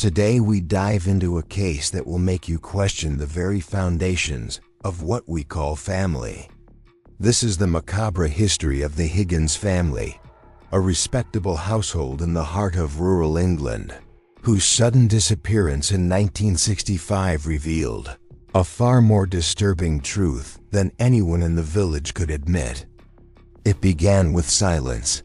Today we dive into a case that will make you question the very foundations of what we call family. This is the macabre history of the Higgins family, a respectable household in the heart of rural England, whose sudden disappearance in 1965 revealed a far more disturbing truth than anyone in the village could admit. It began with silence.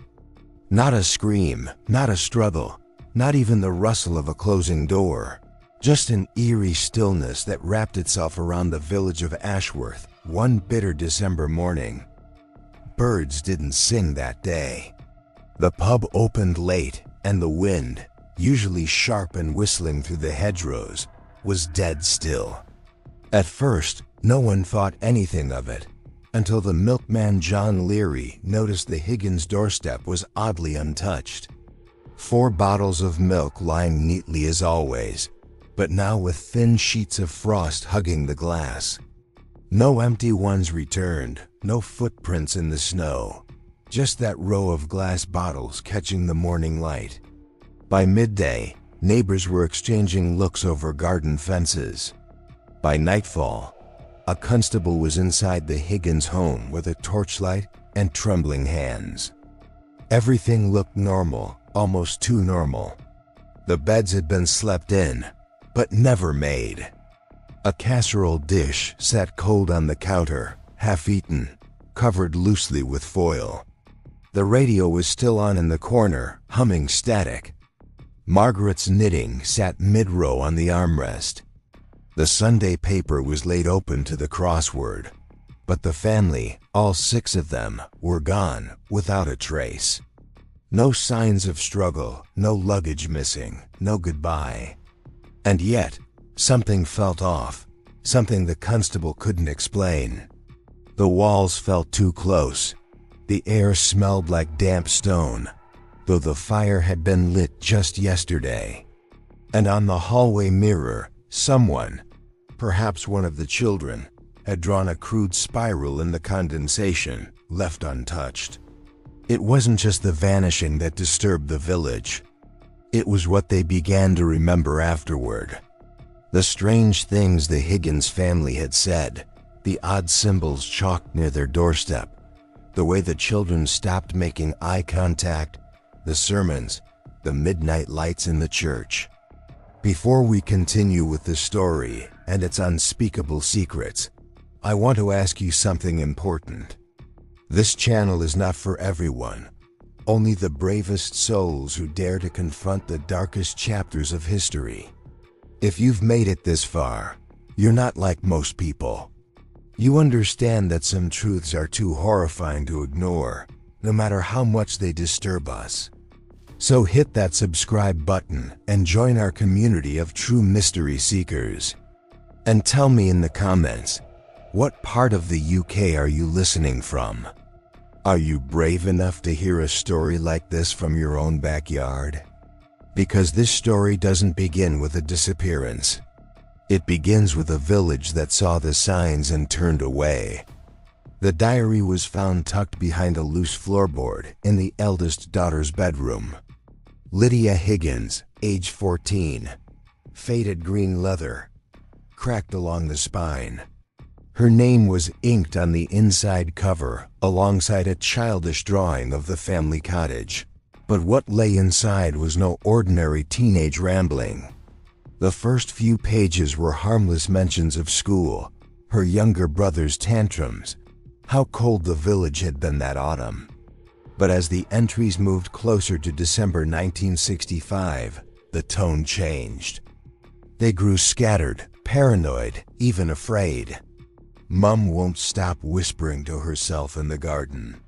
Not a scream, not a struggle, not even the rustle of a closing door. Just an eerie stillness that wrapped itself around the village of Ashworth one bitter December morning. Birds didn't sing that day. The pub opened late, and the wind, usually sharp and whistling through the hedgerows, was dead still. At first, no one thought anything of it, until the milkman John Leary noticed the Higgins doorstep was oddly untouched. 4 bottles of milk lying neatly as always, but now with thin sheets of frost hugging the glass. No empty ones returned, no footprints in the snow, just that row of glass bottles catching the morning light. By midday, neighbors were exchanging looks over garden fences. By nightfall, a constable was inside the Higgins home with a torchlight and trembling hands. Everything looked normal, almost too normal. The beds had been slept in, but never made. A casserole dish sat cold on the counter, half-eaten, covered loosely with foil. The radio was still on in the corner, humming static. Margaret's knitting sat mid-row on the armrest. The Sunday paper was laid open to the crossword, but the family, all 6 of them, were gone without a trace. No signs of struggle, no luggage missing, no goodbye. And yet, something felt off, something the constable couldn't explain. The walls felt too close. The air smelled like damp stone, though the fire had been lit just yesterday. And on the hallway mirror, someone, perhaps one of the children, had drawn a crude spiral in the condensation, left untouched. It wasn't just the vanishing that disturbed the village. It was what they began to remember afterward. The strange things the Higgins family had said, the odd symbols chalked near their doorstep, the way the children stopped making eye contact, the sermons, the midnight lights in the church. Before we continue with the story and its unspeakable secrets, I want to ask you something important. This channel is not for everyone. Only the bravest souls who dare to confront the darkest chapters of history. If you've made it this far, you're not like most people. You understand that some truths are too horrifying to ignore, no matter how much they disturb us. So hit that subscribe button and join our community of true mystery seekers. And tell me in the comments, what part of the UK are you listening from? Are you brave enough to hear a story like this from your own backyard? Because this story doesn't begin with a disappearance. It begins with a village that saw the signs and turned away. The diary was found tucked behind a loose floorboard in the eldest daughter's bedroom. Lydia Higgins, age 14, faded green leather, cracked along the spine. Her name was inked on the inside cover alongside a childish drawing of the family cottage. But what lay inside was no ordinary teenage rambling. The first few pages were harmless mentions of school, her younger brother's tantrums, how cold the village had been that autumn. But as the entries moved closer to December 1965, the tone changed. They grew scattered, paranoid, even afraid. Mum won't stop whispering to herself in the garden.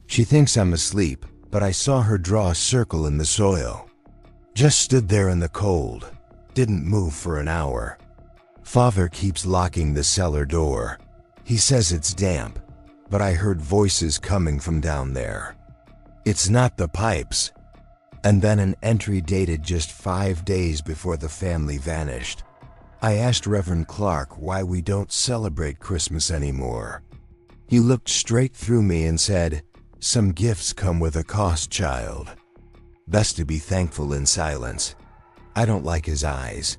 She thinks I'm asleep, but I saw her draw a circle in the soil. Just stood there in the cold, didn't move for an hour. Father keeps locking the cellar door. He says it's damp, but I heard voices coming from down there. It's not the pipes. And then an entry dated just 5 days before the family vanished. I asked Reverend Clark why we don't celebrate Christmas anymore. He looked straight through me and said, "Some gifts come with a cost, child. Best to be thankful in silence." I don't like his eyes.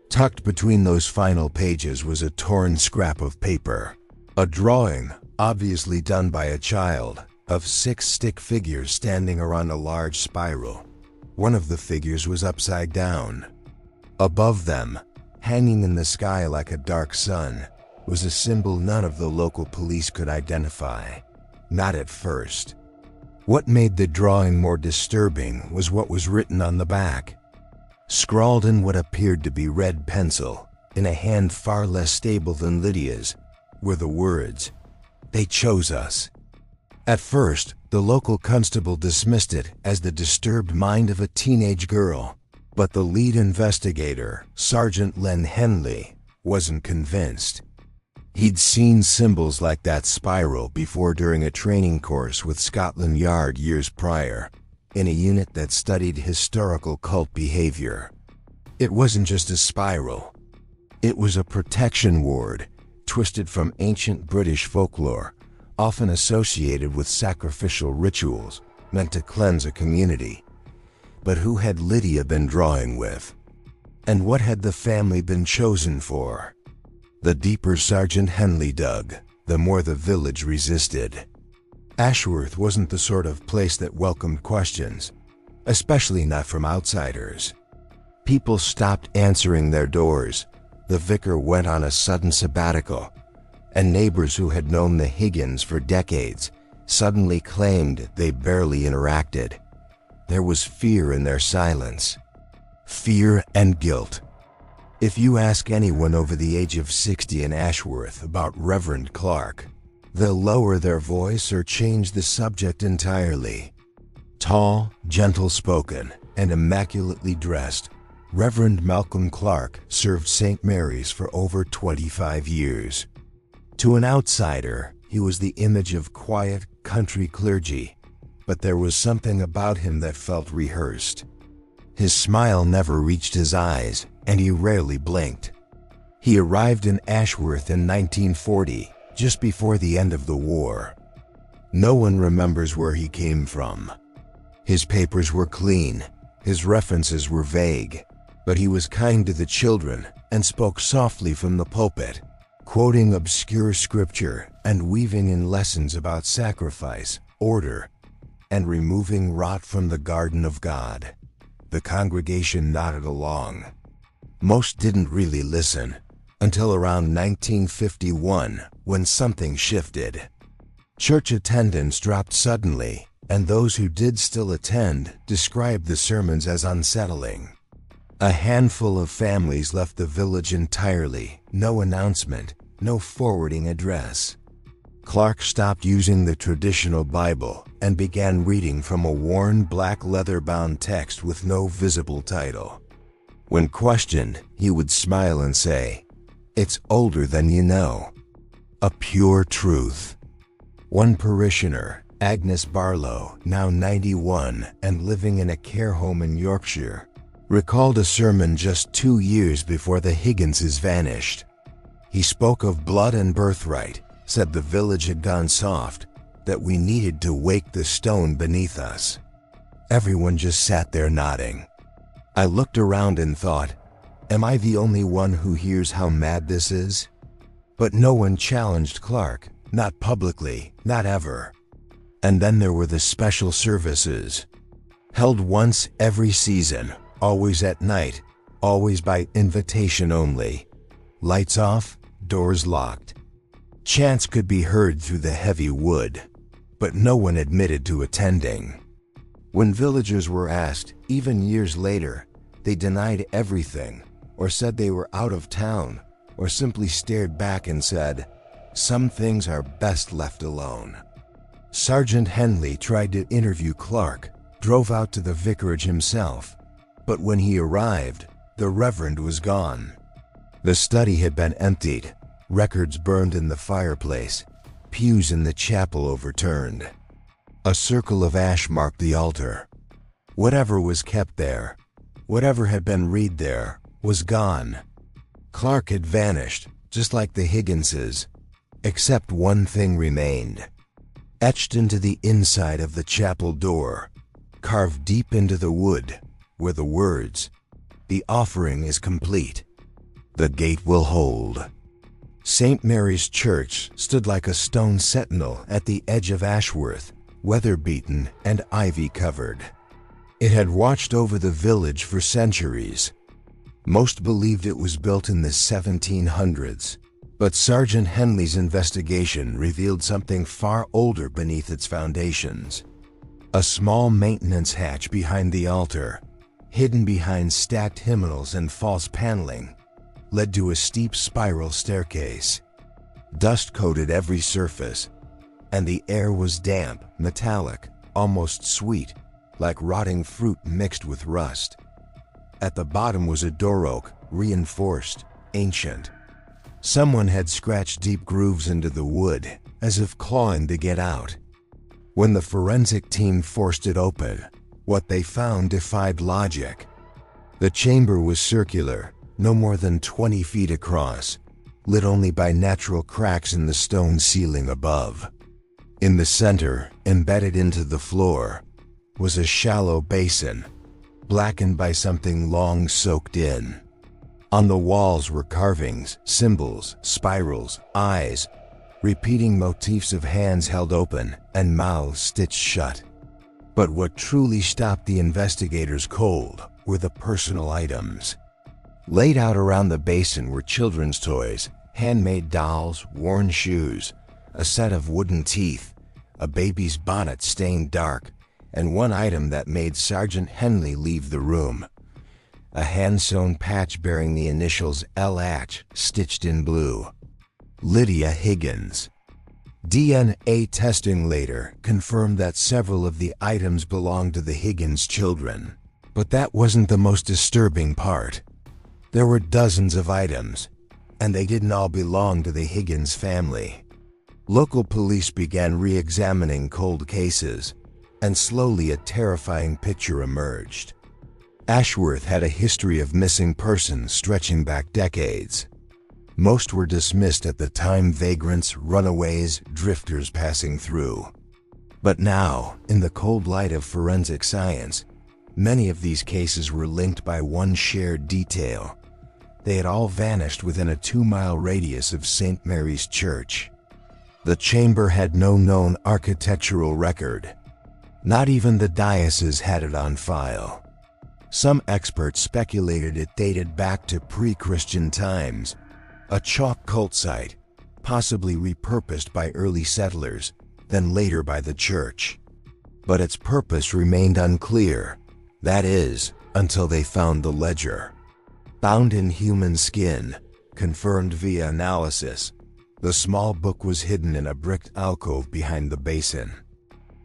Tucked between those final pages was a torn scrap of paper. A drawing, obviously done by a child, of 6 stick figures standing around a large spiral. One of the figures was upside down. Above them, hanging in the sky like a dark sun, was a symbol none of the local police could identify. Not at first. What made the drawing more disturbing was what was written on the back. Scrawled in what appeared to be red pencil, in a hand far less stable than Lydia's, were the words, "They chose us." At first, the local constable dismissed it as the disturbed mind of a teenage girl, but the lead investigator, Sergeant Len Henley, wasn't convinced. He'd seen symbols like that spiral before during a training course with Scotland Yard years prior, in a unit that studied historical cult behavior. It wasn't just a spiral. It was a protection ward, twisted from ancient British folklore, often associated with sacrificial rituals meant to cleanse a community. But who had Lydia been drawing with? And what had the family been chosen for? The deeper Sergeant Henley dug, the more the village resisted. Ashworth wasn't the sort of place that welcomed questions, especially not from outsiders. People stopped answering their doors. The vicar went on a sudden sabbatical, and neighbors who had known the Higgins for decades suddenly claimed they barely interacted. There was fear in their silence. Fear and guilt. If you ask anyone over the age of 60 in Ashworth about Reverend Clark, they'll lower their voice or change the subject entirely. Tall, gentle-spoken, and immaculately dressed, Reverend Malcolm Clark served St. Mary's for over 25 years. To an outsider, he was the image of quiet, country clergy, but there was something about him that felt rehearsed. His smile never reached his eyes, and he rarely blinked. He arrived in Ashworth in 1940, just before the end of the war. No one remembers where he came from. His papers were clean, his references were vague, but he was kind to the children and spoke softly from the pulpit, quoting obscure scripture and weaving in lessons about sacrifice, order, and removing rot from the garden of God. The congregation nodded along. Most didn't really listen, until around 1951, when something shifted. Church attendance dropped suddenly, and those who did still attend described the sermons as unsettling. A handful of families left the village entirely, no announcement, no forwarding address. Clark stopped using the traditional Bible and began reading from a worn black leather-bound text with no visible title. When questioned, he would smile and say, "It's older than you know." A pure truth. One parishioner, Agnes Barlow, now 91 and living in a care home in Yorkshire, recalled a sermon just 2 years before the Higginses vanished. He spoke of blood and birthright, said the village had gone soft, that we needed to wake the stone beneath us. Everyone just sat there nodding. I looked around and thought, am I the only one who hears how mad this is? But no one challenged Clark, not publicly, not ever. And then there were the special services. Held once every season, always at night, always by invitation only. Lights off, doors locked. Chants could be heard through the heavy wood, but no one admitted to attending. When villagers were asked, even years later, they denied everything, or said they were out of town, or simply stared back and said, "Some things are best left alone." Sergeant Henley tried to interview Clark, drove out to the vicarage himself, but when he arrived, the Reverend was gone. The study had been emptied, records burned in the fireplace, pews in the chapel overturned. A circle of ash marked the altar. Whatever was kept there, whatever had been read there, was gone. Clark had vanished, just like the Higginses, except one thing remained. Etched into the inside of the chapel door, carved deep into the wood, were the words, The offering is complete. The gate will hold. St. Mary's Church stood like a stone sentinel at the edge of Ashworth, weather-beaten and ivy-covered. It had watched over the village for centuries. Most believed it was built in the 1700s, but Sergeant Henley's investigation revealed something far older beneath its foundations. A small maintenance hatch behind the altar, hidden behind stacked hymnals and false paneling, led to a steep spiral staircase. Dust coated every surface, and the air was damp, metallic, almost sweet, like rotting fruit mixed with rust. At the bottom was a door oak, reinforced, ancient. Someone had scratched deep grooves into the wood, as if clawing to get out. When the forensic team forced it open, what they found defied logic. The chamber was circular, no more than 20 feet across, lit only by natural cracks in the stone ceiling above. In the center, embedded into the floor, was a shallow basin, blackened by something long soaked in. On the walls were carvings, symbols, spirals, eyes, repeating motifs of hands held open and mouths stitched shut. But what truly stopped the investigators cold were the personal items. Laid out around the basin were children's toys, handmade dolls, worn shoes, a set of wooden teeth, a baby's bonnet stained dark, and one item that made Sergeant Henley leave the room. A hand-sewn patch bearing the initials LH stitched in blue. Lydia Higgins. DNA testing later confirmed that several of the items belonged to the Higgins children. But that wasn't the most disturbing part. There were dozens of items, and they didn't all belong to the Higgins family. Local police began re-examining cold cases, and slowly a terrifying picture emerged. Ashworth had a history of missing persons stretching back decades. Most were dismissed at the time: vagrants, runaways, drifters passing through. But now, in the cold light of forensic science, many of these cases were linked by one shared detail. They had all vanished within a 2-mile radius of St. Mary's Church. The chamber had no known architectural record. Not even the diocese had it on file. Some experts speculated it dated back to pre-Christian times, a chalk cult site, possibly repurposed by early settlers, then later by the church. But its purpose remained unclear, that is, until they found the ledger. Bound in human skin, confirmed via analysis, the small book was hidden in a bricked alcove behind the basin.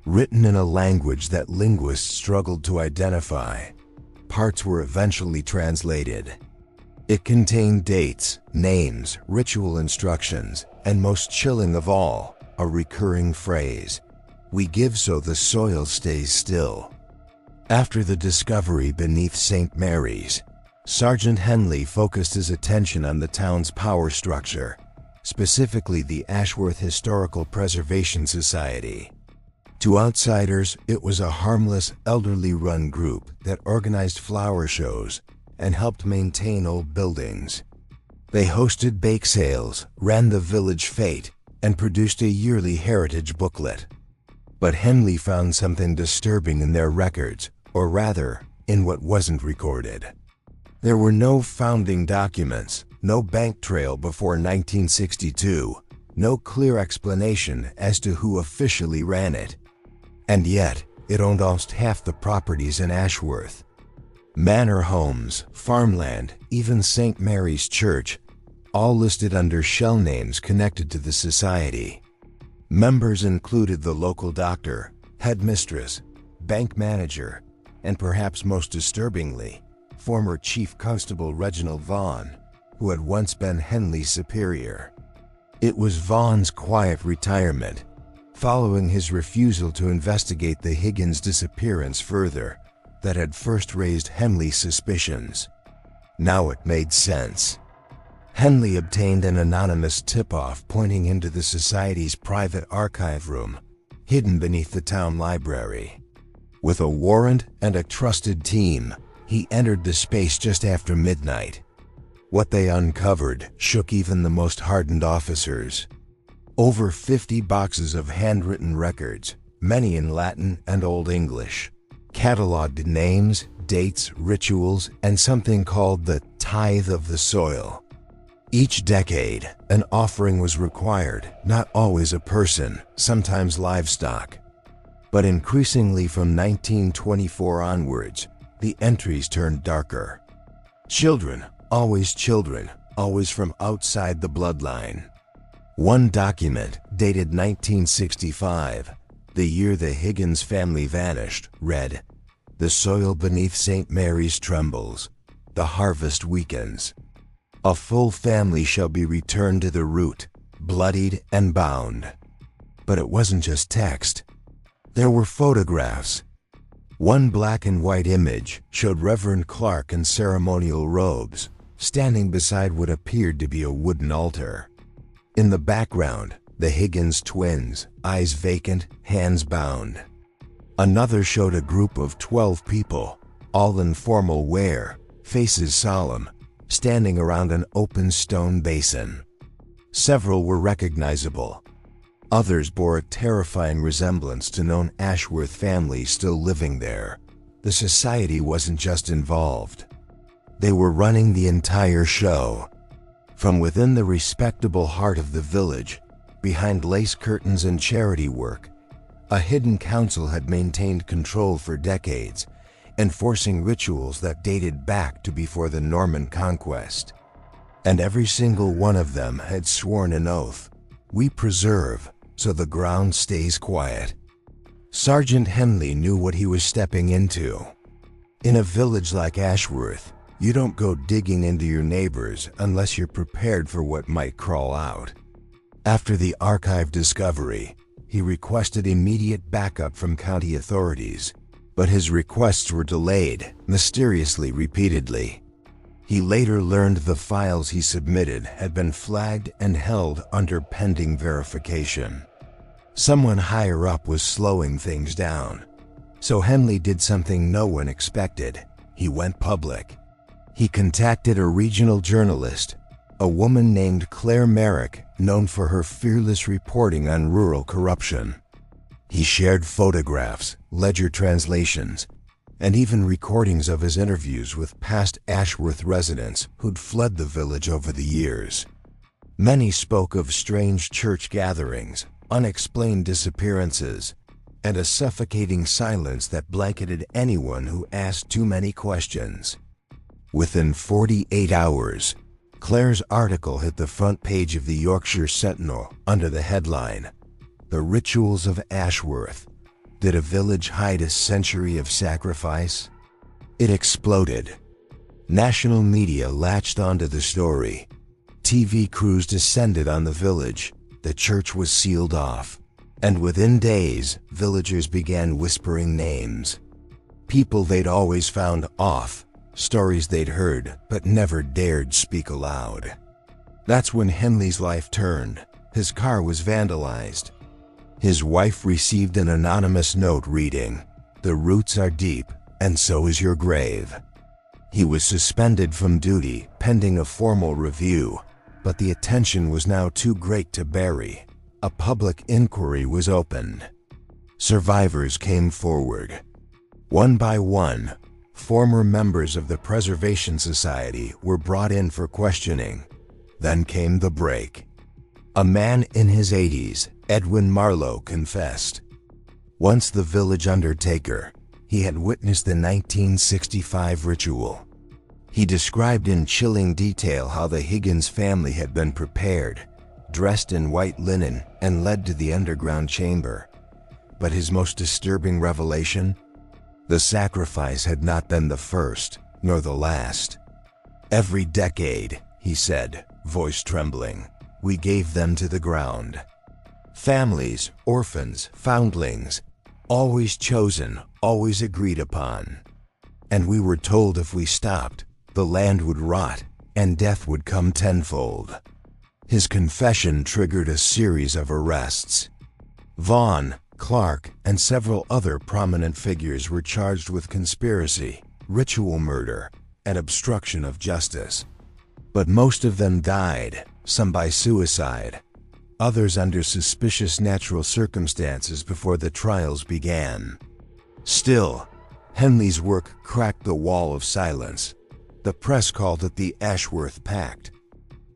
Written in a language that linguists struggled to identify, parts were eventually translated. It contained dates, names, ritual instructions, and most chilling of all, a recurring phrase: "We give so the soil stays still." After the discovery beneath St. Mary's, Sergeant Henley focused his attention on the town's power structure, specifically the Ashworth Historical Preservation Society. To outsiders, it was a harmless, elderly-run group that organized flower shows and helped maintain old buildings. They hosted bake sales, ran the village fete, and produced a yearly heritage booklet. But Henley found something disturbing in their records, or rather, in what wasn't recorded. There were no founding documents, no bank trail before 1962, no clear explanation as to who officially ran it. And yet, it owned almost half the properties in Ashworth. Manor homes, farmland, even St. Mary's Church, all listed under shell names connected to the society. Members included the local doctor, headmistress, bank manager, and perhaps most disturbingly, former Chief Constable Reginald Vaughn, who had once been Henley's superior. It was Vaughn's quiet retirement, following his refusal to investigate the Higgins disappearance further, that had first raised Henley's suspicions. Now it made sense. Henley obtained an anonymous tip-off pointing into the society's private archive room, hidden beneath the town library. With a warrant and a trusted team, He entered the space just after midnight. What they uncovered shook even the most hardened officers. Over 50 boxes of handwritten records, many in Latin and Old English, cataloged names, dates, rituals, and something called the tithe of the soil. Each decade, an offering was required, not always a person, sometimes livestock. But increasingly from 1924 onwards, the entries turned darker. Children, always from outside the bloodline. One document, dated 1965, the year the Higgins family vanished, read, "The soil beneath St. Mary's trembles. The harvest weakens. A full family shall be returned to the root, bloodied and bound." But it wasn't just text. There were photographs. One black and white image showed Reverend Clark in ceremonial robes, standing beside what appeared to be a wooden altar. In the background, the Higgins twins, eyes vacant, hands bound. Another showed a group of 12 people, all in formal wear, faces solemn, standing around an open stone basin. Several were recognizable. Others bore a terrifying resemblance to known Ashworth families still living there. The society wasn't just involved. They were running the entire show. From within the respectable heart of the village, behind lace curtains and charity work, a hidden council had maintained control for decades, enforcing rituals that dated back to before the Norman conquest. And every single one of them had sworn an oath: "We preserve, so the ground stays quiet." Sergeant Henley knew what he was stepping into. In a village like Ashworth, you don't go digging into your neighbors unless you're prepared for what might crawl out. After the archive discovery, he requested immediate backup from county authorities, but his requests were delayed, mysteriously, repeatedly. He later learned the files he submitted had been flagged and held under pending verification. Someone higher up was slowing things down. So Henley did something no one expected. He went public. He contacted a regional journalist, a woman named Claire Merrick, known for her fearless reporting on rural corruption. He shared photographs, ledger translations, and even recordings of his interviews with past Ashworth residents who'd fled the village over the years. Many spoke of strange church gatherings, unexplained disappearances, and a suffocating silence that blanketed anyone who asked too many questions. Within 48 hours, Claire's article hit the front page of the Yorkshire Sentinel under the headline, "The Rituals of Ashworth. Did a Village Hide a Century of Sacrifice?" It exploded. National media latched onto the story. TV crews descended on the village. The church was sealed off. And within days, villagers began whispering names. People they'd always found off. Stories they'd heard, but never dared speak aloud. That's when Henley's life turned. His car was vandalized. His wife received an anonymous note reading, "The roots are deep, and so is your grave." He was suspended from duty, pending a formal review, but the attention was now too great to bury. A public inquiry was opened. Survivors came forward. One by one, former members of the Preservation Society were brought in for questioning. Then came the break. A man in his 80s, Edwin Marlowe, confessed. Once the village undertaker, he had witnessed the 1965 ritual. He described in chilling detail how the Higgins family had been prepared, dressed in white linen, and led to the underground chamber. But his most disturbing revelation? The sacrifice had not been the first, nor the last. "Every decade," he said, voice trembling, "we gave them to the ground. Families, orphans, foundlings, always chosen, always agreed upon. And we were told if we stopped, the land would rot, and death would come tenfold." His confession triggered a series of arrests. Vaughan, Clark, and several other prominent figures were charged with conspiracy, ritual murder, and obstruction of justice. But most of them died, some by suicide, others under suspicious natural circumstances before the trials began. Still, Henley's work cracked the wall of silence. The press called it the Ashworth Pact.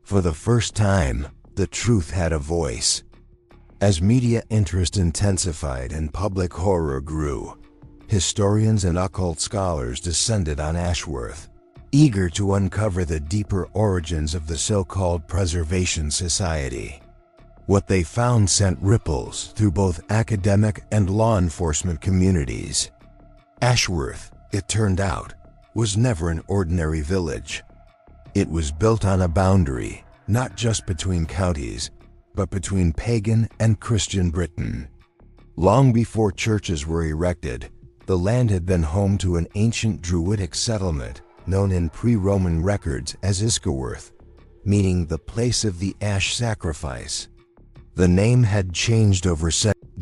For the first time, the truth had a voice. As media interest intensified and public horror grew, historians and occult scholars descended on Ashworth, eager to uncover the deeper origins of the so-called Preservation Society. What they found sent ripples through both academic and law enforcement communities. Ashworth, it turned out, was never an ordinary village. It was built on a boundary, not just between counties, but between pagan and Christian Britain. Long before churches were erected, the land had been home to an ancient Druidic settlement known in pre-Roman records as Iskerworth, meaning the place of the ash sacrifice. The name had changed over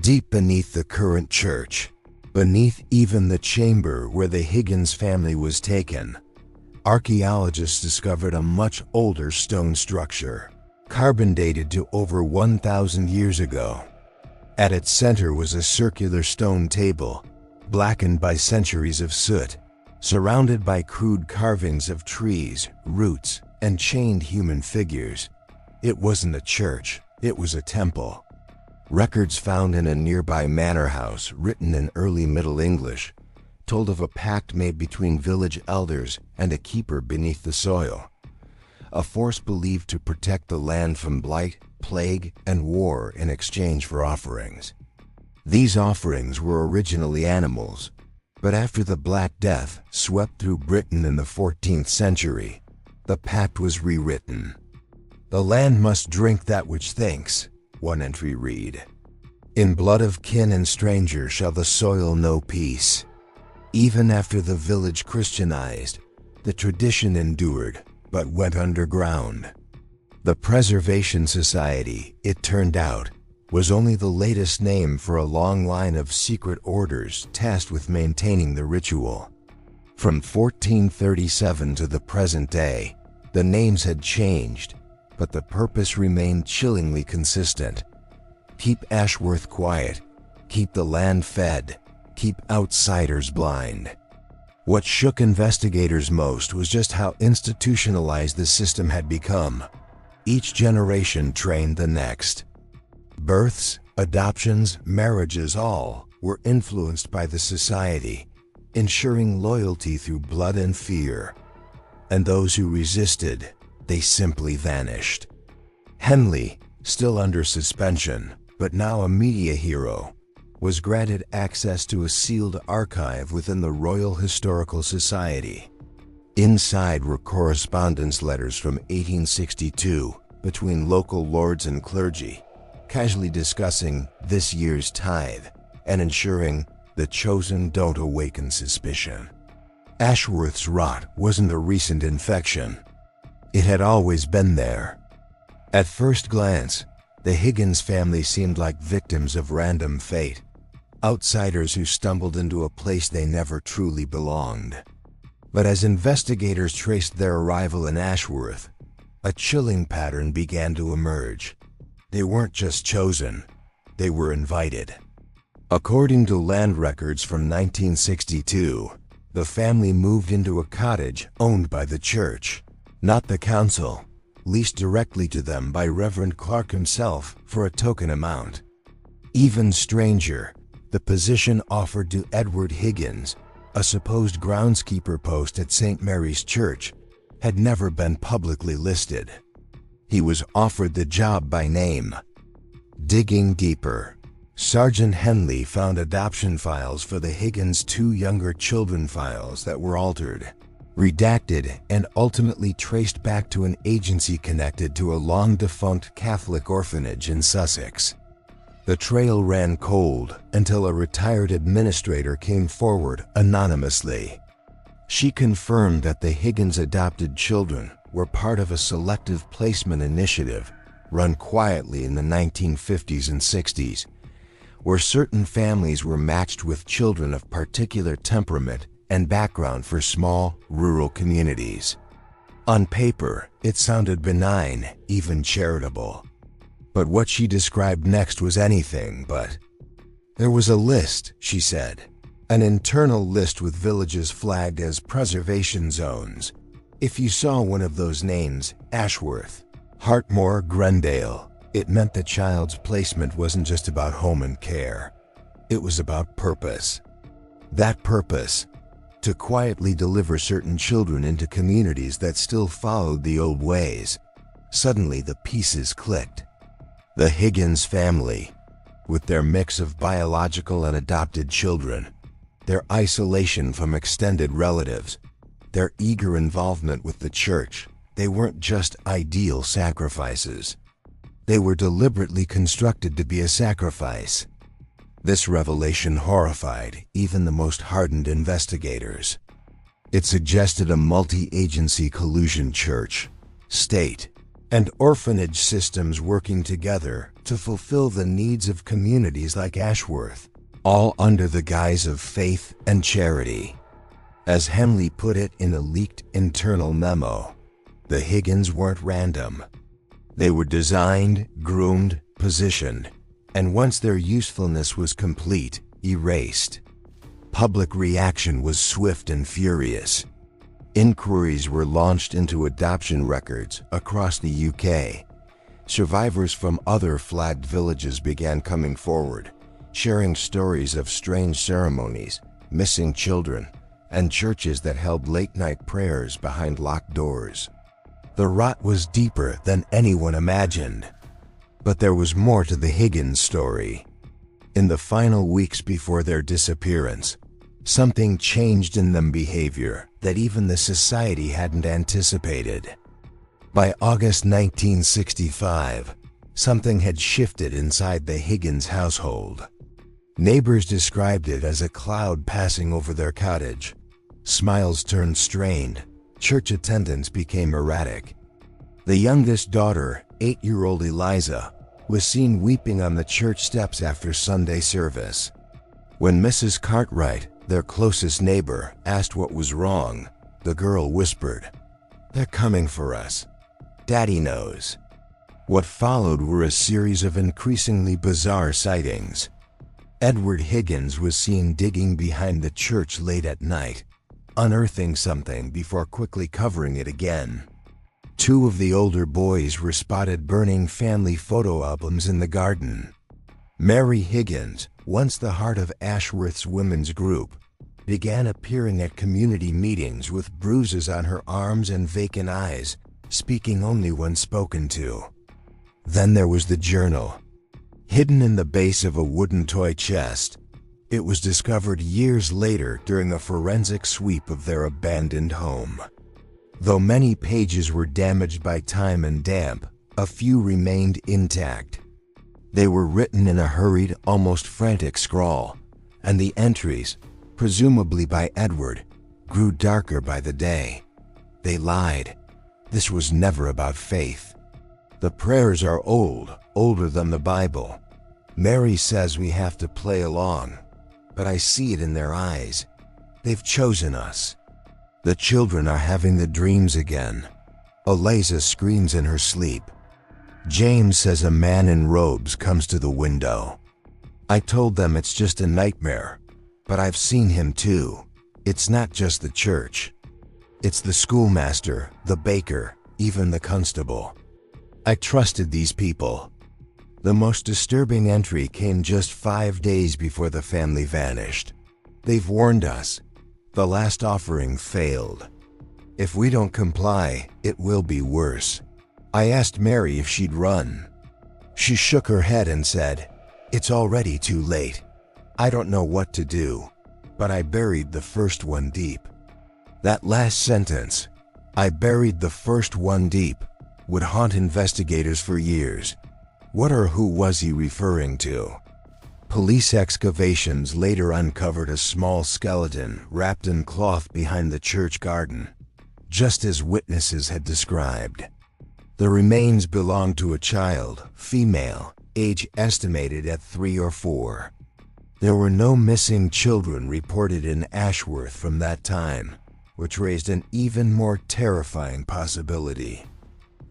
deep beneath the current church, beneath even the chamber where the Higgins family was taken. Archaeologists discovered a much older stone structure, carbon dated to over 1,000 years ago. At its center was a circular stone table, blackened by centuries of soot, surrounded by crude carvings of trees, roots, and chained human figures. It wasn't a church, it was a temple. Records found in a nearby manor house, written in early Middle English, told of a pact made between village elders and a keeper beneath the soil, a force believed to protect the land from blight, plague, and war in exchange for offerings. These offerings were originally animals, but after the Black Death swept through Britain in the 14th century, the pact was rewritten. "The land must drink that which thinks," one entry read. "In blood of kin and stranger shall the soil know peace." Even after the village Christianized, the tradition endured, but went underground. The Preservation Society, it turned out, was only the latest name for a long line of secret orders tasked with maintaining the ritual. From 1437 to the present day, the names had changed, but the purpose remained chillingly consistent. Keep Ashworth quiet, keep the land fed, keep outsiders blind. What shook investigators most was just how institutionalized the system had become. Each generation trained the next. Births, adoptions, marriages, all were influenced by the society, ensuring loyalty through blood and fear. And those who resisted, they simply vanished. Henley, still under suspension, but now a media hero, was granted access to a sealed archive within the Royal Historical Society. Inside were correspondence letters from 1862 between local lords and clergy, casually discussing this year's tithe and ensuring the chosen don't awaken suspicion. Ashworth's rot wasn't a recent infection. It had always been there. At first glance, the Higgins family seemed like victims of random fate, outsiders who stumbled into a place they never truly belonged. But as investigators traced their arrival in Ashworth, a chilling pattern began to emerge. They weren't just chosen, they were invited. According to land records from 1962, the family moved into a cottage owned by the church, not the council, leased directly to them by Reverend Clark himself for a token amount. Even stranger, the position offered to Edward Higgins, a supposed groundskeeper post at St. Mary's Church, had never been publicly listed. He was offered the job by name. Digging deeper, Sergeant Henley found adoption files for the Higgins' two younger children files that were altered, redacted, and ultimately traced back to an agency connected to a long-defunct Catholic orphanage in Sussex. The trail ran cold until a retired administrator came forward anonymously. She confirmed that the Higgins adopted children were part of a selective placement initiative run quietly in the 1950s and 60s, where certain families were matched with children of particular temperament and background for small, rural communities. On paper, it sounded benign, even charitable. But what she described next was anything but. There was a list, she said. An internal list with villages flagged as preservation zones. If you saw one of those names, Ashworth, Hartmore, Grendale, it meant the child's placement wasn't just about home and care. It was about purpose. That purpose, to quietly deliver certain children into communities that still followed the old ways. Suddenly the pieces clicked. The Higgins family, with their mix of biological and adopted children, their isolation from extended relatives, their eager involvement with the church, they weren't just ideal sacrifices. They were deliberately constructed to be a sacrifice. This revelation horrified even the most hardened investigators. It suggested a multi-agency collusion, church, state, and orphanage systems working together to fulfill the needs of communities like Ashworth, all under the guise of faith and charity. As Hemley put it in a leaked internal memo, the Higgins weren't random. They were designed, groomed, positioned, and once their usefulness was complete, erased. Public reaction was swift and furious. Inquiries were launched into adoption records across the UK. Survivors from other flagged villages began coming forward, sharing stories of strange ceremonies, missing children, and churches that held late-night prayers behind locked doors. The rot was deeper than anyone imagined. But there was more to the Higgins story. In the final weeks before their disappearance, something changed in their behavior that even the society hadn't anticipated. By August 1965, something had shifted inside the Higgins household. Neighbors described it as a cloud passing over their cottage. Smiles turned strained. Church attendance became erratic. The youngest daughter, 8-year-old Eliza, was seen weeping on the church steps after Sunday service. When Mrs. Cartwright, their closest neighbor, asked what was wrong, the girl whispered, "They're coming for us. Daddy knows." What followed were a series of increasingly bizarre sightings. Edward Higgins was seen digging behind the church late at night, unearthing something before quickly covering it again. 2 of the older boys were spotted burning family photo albums in the garden. Mary Higgins, once the heart of Ashworth's women's group, began appearing at community meetings with bruises on her arms and vacant eyes, speaking only when spoken to. Then there was the journal. Hidden in the base of a wooden toy chest, it was discovered years later during a forensic sweep of their abandoned home. Though many pages were damaged by time and damp, a few remained intact. They were written in a hurried, almost frantic scrawl, and the entries, presumably by Edward, grew darker by the day. They lied. This was never about faith. The prayers are old, older than the Bible. Mary says we have to play along, but I see it in their eyes. They've chosen us. The children are having the dreams again. Eliza screams in her sleep. James says a man in robes comes to the window. I told them it's just a nightmare, but I've seen him too. It's not just the church. It's the schoolmaster, the baker, even the constable. I trusted these people. The most disturbing entry came just 5 days before the family vanished. They've warned us. The last offering failed. If we don't comply, it will be worse. I asked Mary if she'd run. She shook her head and said, "It's already too late. I don't know what to do, but I buried the first one deep." That last sentence, "I buried the first one deep," would haunt investigators for years. What or who was he referring to? Police excavations later uncovered a small skeleton wrapped in cloth behind the church garden, just as witnesses had described. The remains belonged to a child, female, age estimated at 3 or 4. There were no missing children reported in Ashworth from that time, which raised an even more terrifying possibility.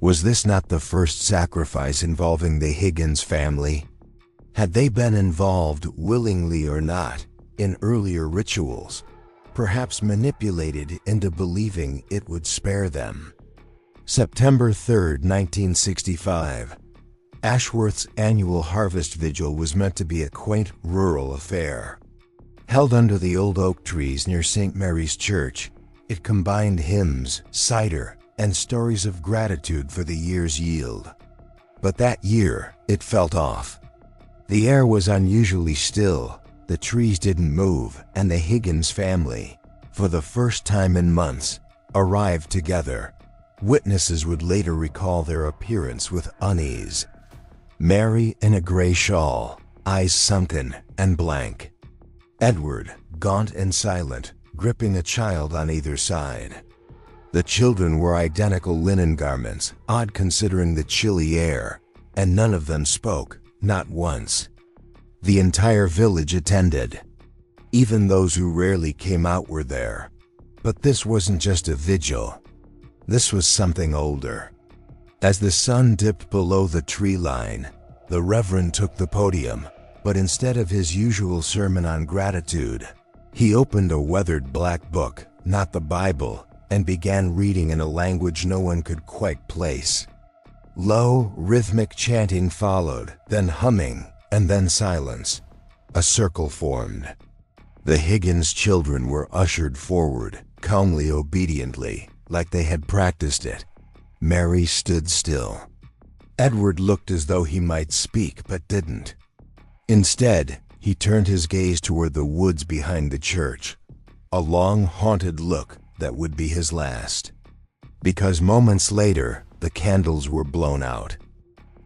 Was this not the first sacrifice involving the Higgins family? Had they been involved, willingly or not, in earlier rituals, perhaps manipulated into believing it would spare them? September 3, 1965. Ashworth's annual harvest vigil was meant to be a quaint rural affair. Held under the old oak trees near St. Mary's Church, it combined hymns, cider, and stories of gratitude for the year's yield. But that year, it felt off. The air was unusually still, the trees didn't move, and the Higgins family, for the first time in months, arrived together. Witnesses would later recall their appearance with unease. Mary in a gray shawl, eyes sunken and blank. Edward, gaunt and silent, gripping a child on either side. The children wore identical linen garments, odd considering the chilly air, and none of them spoke, not once. The entire village attended. Even those who rarely came out were there. But this wasn't just a vigil. This was something older. As the sun dipped below the tree line, the Reverend took the podium, but instead of his usual sermon on gratitude, he opened a weathered black book, not the Bible, and began reading in a language no one could quite place. Low, rhythmic chanting followed, then humming, and then silence. A circle formed. The Higgins children were ushered forward, calmly, obediently, like they had practiced it. Mary stood still. Edward looked as though he might speak, but didn't. Instead, he turned his gaze toward the woods behind the church, a long, haunted look that would be his last. Because moments later, the candles were blown out.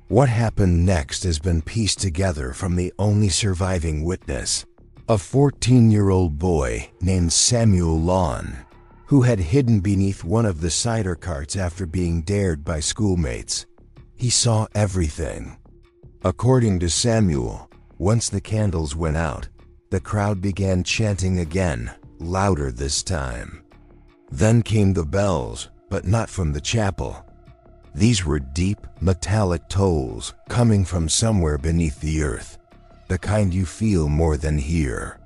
What happened next has been pieced together from the only surviving witness, a 14-year-old boy named Samuel Lawn, who had hidden beneath one of the cider carts after being dared by schoolmates. He saw everything. According to Samuel, once the candles went out, the crowd began chanting again, louder this time. Then came the bells, but not from the chapel. These were deep, metallic tolls coming from somewhere beneath the earth, the kind you feel more than hear.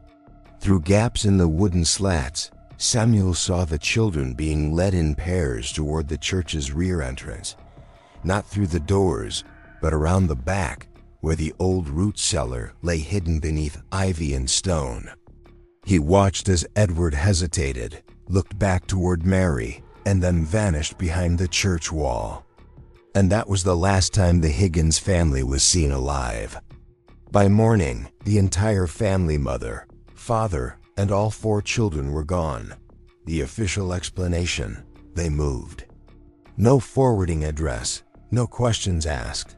Through gaps in the wooden slats, Samuel saw the children being led in pairs toward the church's rear entrance, not through the doors, but around the back, where the old root cellar lay hidden beneath ivy and stone. He watched as Edward hesitated, looked back toward Mary, and then vanished behind the church wall. And that was the last time the Higgins family was seen alive. By morning, the entire family, mother, father, and all 4 children were gone. The official explanation: they moved. No forwarding address, no questions asked.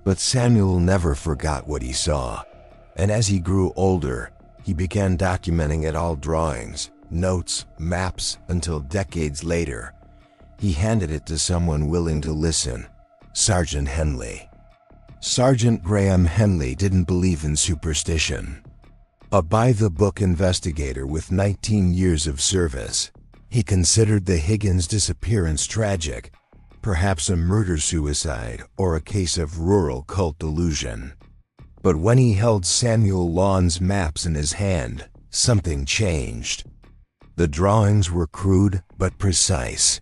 But Samuel never forgot what he saw, and as he grew older, he began documenting it, all drawings, notes, maps, until decades later, he handed it to someone willing to listen: Sergeant Henley. Sergeant Graham Henley didn't believe in superstition. A by-the-book investigator with 19 years of service, he considered the Higgins disappearance tragic, perhaps a murder-suicide or a case of rural cult delusion. But when he held Samuel Lawn's maps in his hand, something changed. The drawings were crude but precise.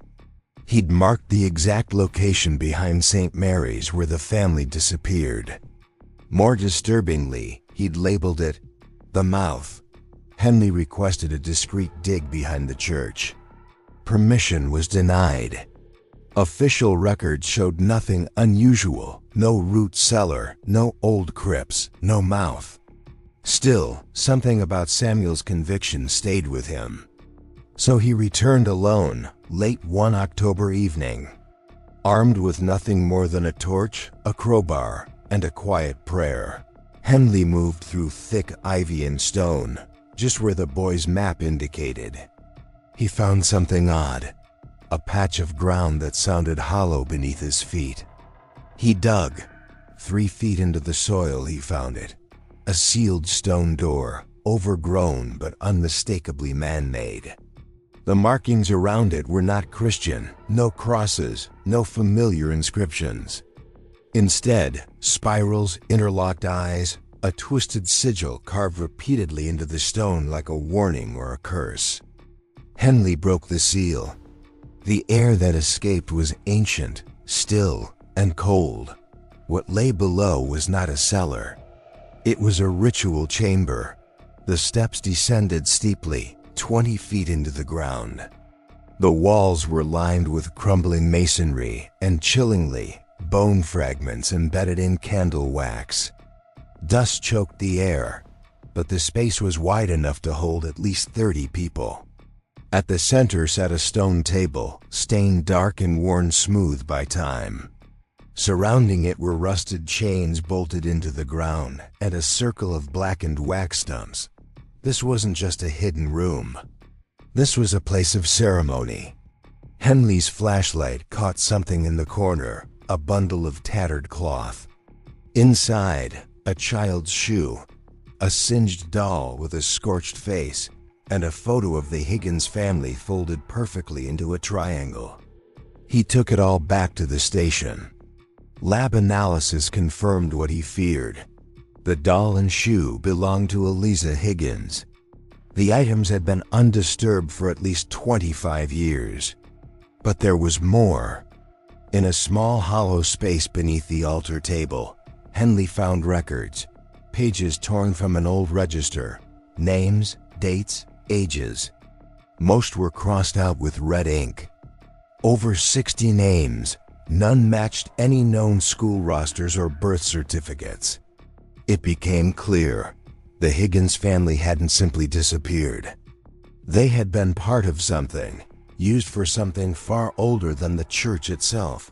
He'd marked the exact location behind St. Mary's where the family disappeared. More disturbingly, he'd labeled it the mouth. Henley requested a discreet dig behind the church. Permission was denied. Official records showed nothing unusual: no root cellar, no old crypts, no mouth. Still, something about Samuel's conviction stayed with him. So he returned alone, late one October evening. Armed with nothing more than a torch, a crowbar, and a quiet prayer, Henley moved through thick ivy and stone, just where the boy's map indicated. He found something odd: a patch of ground that sounded hollow beneath his feet. He dug. 3 feet into the soil he found it: a sealed stone door, overgrown but unmistakably man-made. The markings around it were not Christian, no crosses, no familiar inscriptions. Instead, spirals, interlocked eyes, a twisted sigil carved repeatedly into the stone like a warning or a curse. Henley broke the seal. The air that escaped was ancient, still, and cold. What lay below was not a cellar. It was a ritual chamber. The steps descended steeply, 20 feet into the ground. The walls were lined with crumbling masonry and, chillingly, bone fragments embedded in candle wax. Dust choked the air, but the space was wide enough to hold at least 30 people. At the center sat a stone table, stained dark and worn smooth by time. Surrounding it were rusted chains bolted into the ground and a circle of blackened wax stumps. This wasn't just a hidden room. This was a place of ceremony. Henley's flashlight caught something in the corner, a bundle of tattered cloth. Inside, a child's shoe, a singed doll with a scorched face, and a photo of the Higgins family folded perfectly into a triangle. He took it all back to the station. Lab analysis confirmed what he feared. The doll and shoe belonged to Eliza Higgins. The items had been undisturbed for at least 25 years. But there was more. In a small hollow space beneath the altar table, Henley found records, pages torn from an old register, names, dates, ages. Most were crossed out with red ink. Over 60 names, none matched any known school rosters or birth certificates. It became clear the Higgins family hadn't simply disappeared. They had been part of something, used for something far older than the church itself,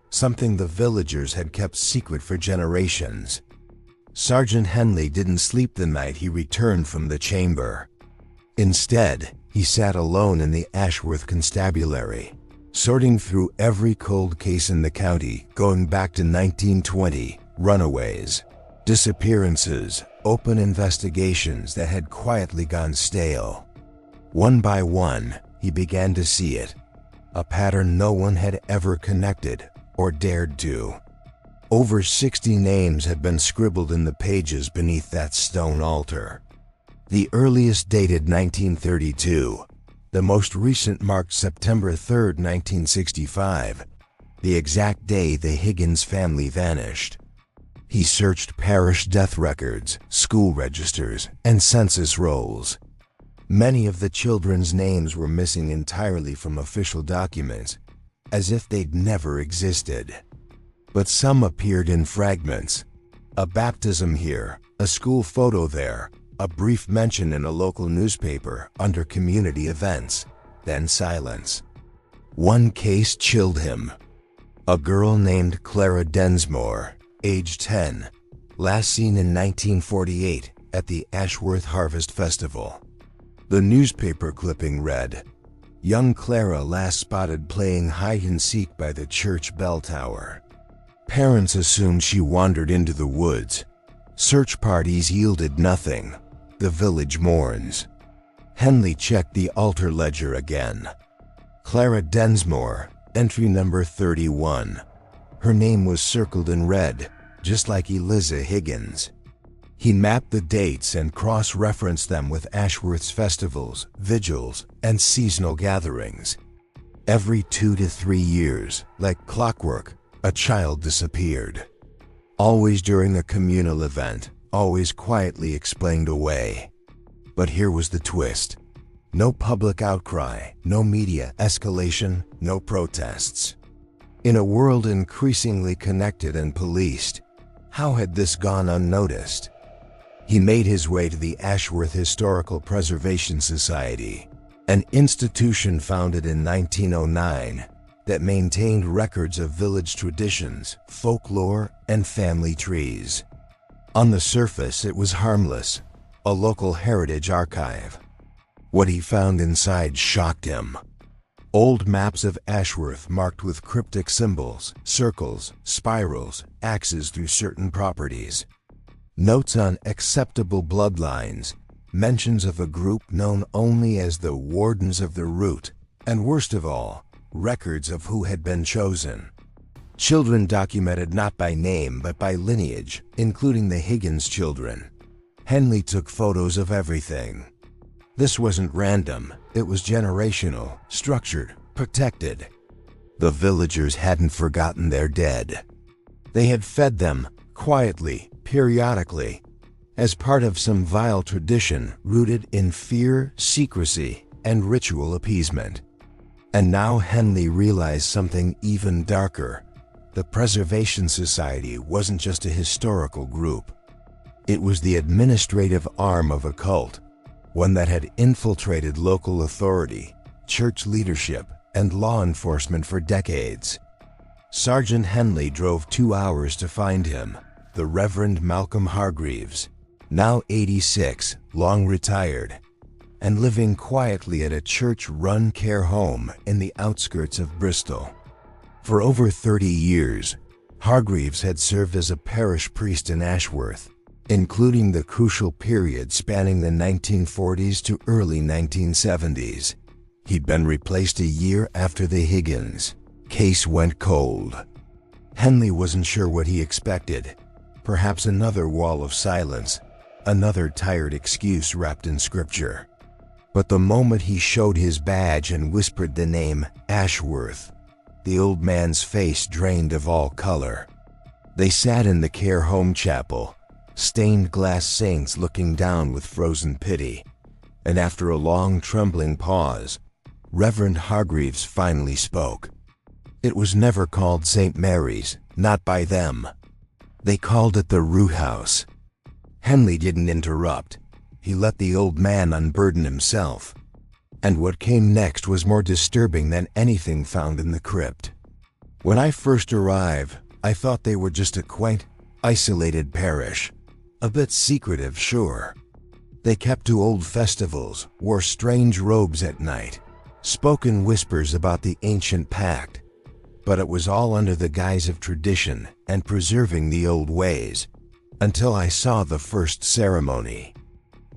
something the villagers had kept secret for generations. Sergeant Henley didn't sleep the night he returned from the chamber. Instead, he sat alone in the Ashworth Constabulary, sorting through every cold case in the county going back to 1920, runaways, disappearances, open investigations that had quietly gone stale. One by one, he began to see it, a pattern no one had ever connected or dared to. Over 60 names had been scribbled in the pages beneath that stone altar. The earliest dated 1932, the most recent marked September 3, 1965, the exact day the Higgins family vanished. He searched parish death records, school registers, and census rolls. Many of the children's names were missing entirely from official documents, as if they'd never existed. But some appeared in fragments. A baptism here, a school photo there, a brief mention in a local newspaper under community events, then silence. One case chilled him. A girl named Clara Densmore, age 10, last seen in 1948 at the Ashworth Harvest Festival. The newspaper clipping read, "Young Clara last spotted playing hide-and-seek by the church bell tower. Parents assumed she wandered into the woods. Search parties yielded nothing. The village mourns." Henley checked the altar ledger again. Clara Densmore, entry number 31. Her name was circled in red, just like Eliza Higgins. He mapped the dates and cross-referenced them with Ashworth's festivals, vigils, and seasonal gatherings. Every 2 to 3 years, like clockwork, a child disappeared. Always during a communal event, always quietly explained away. But here was the twist. No public outcry, no media escalation, no protests. In a world increasingly connected and policed, how had this gone unnoticed? He made his way to the Ashworth Historical Preservation Society, an institution founded in 1909 that maintained records of village traditions, folklore, and family trees. On the surface, it was harmless, a local heritage archive. What he found inside shocked him. Old maps of Ashworth marked with cryptic symbols, circles, spirals, axes through certain properties. Notes on acceptable bloodlines, mentions of a group known only as the Wardens of the Root, and worst of all, records of who had been chosen. Children documented not by name but by lineage, including the Higgins children. Henley took photos of everything. This wasn't random, it was generational, structured, protected. The villagers hadn't forgotten their dead. They had fed them, quietly, periodically, as part of some vile tradition rooted in fear, secrecy, and ritual appeasement. And now Henley realized something even darker. The Preservation Society wasn't just a historical group. It was the administrative arm of a cult, one that had infiltrated local authority, church leadership, and law enforcement for decades. Sergeant Henley drove 2 hours to find him, the Reverend Malcolm Hargreaves, now 86, long retired, and living quietly at a church-run care home in the outskirts of Bristol. For over 30 years, Hargreaves had served as a parish priest in Ashworth, including the crucial period spanning the 1940s to early 1970s. He'd been replaced a year after the Higgins case went cold. Henley wasn't sure what he expected. Perhaps another wall of silence, another tired excuse wrapped in scripture. But the moment he showed his badge and whispered the name Ashworth, the old man's face drained of all color. They sat in the care home chapel, stained glass saints looking down with frozen pity, and after a long trembling pause, Reverend Hargreaves finally spoke. It was never called St. Mary's, not by them. They called it the Root House. Henley didn't interrupt. He let the old man unburden himself. And what came next was more disturbing than anything found in the crypt. When I first arrived, I thought they were just a quaint, isolated parish. A bit secretive, sure. They kept to old festivals, wore strange robes at night, spoke in whispers about the ancient pact. But it was all under the guise of tradition and preserving the old ways, until I saw the first ceremony.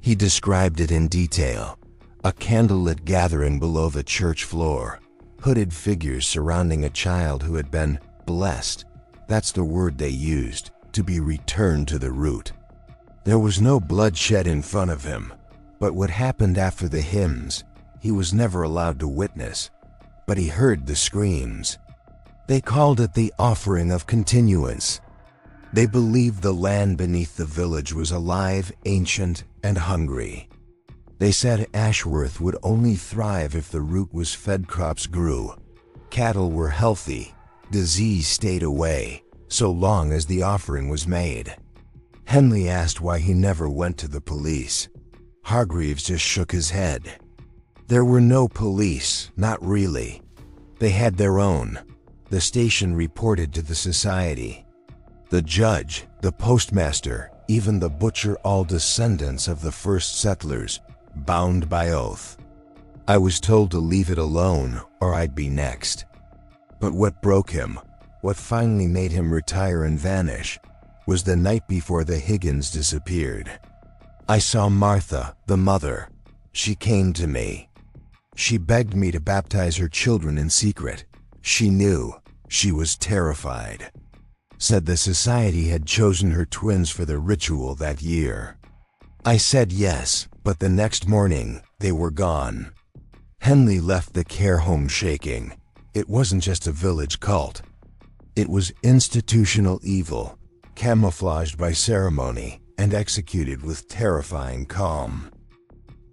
He described it in detail. A candlelit gathering below the church floor, hooded figures surrounding a child who had been blessed. That's the word they used, to be returned to the root. There was no bloodshed in front of him, but what happened after the hymns, he was never allowed to witness. But he heard the screams. They called it the offering of continuance. They believed the land beneath the village was alive, ancient, and hungry. They said Ashworth would only thrive if the root was fed, crops grew, cattle were healthy, disease stayed away, so long as the offering was made. Henley asked why he never went to the police. Hargreaves just shook his head. There were no police, not really. They had their own. The station reported to the society. The judge, the postmaster, even the butcher, all descendants of the first settlers, bound by oath. I was told to leave it alone or I'd be next. But what broke him, what finally made him retire and vanish, was the night before the Higgins disappeared. I saw Martha, the mother. She came to me. She begged me to baptize her children in secret. She knew. She was terrified. Said the society had chosen her twins for the ritual that year. I said yes, but the next morning, they were gone. Henley left the care home shaking. It wasn't just a village cult. It was institutional evil, camouflaged by ceremony and executed with terrifying calm.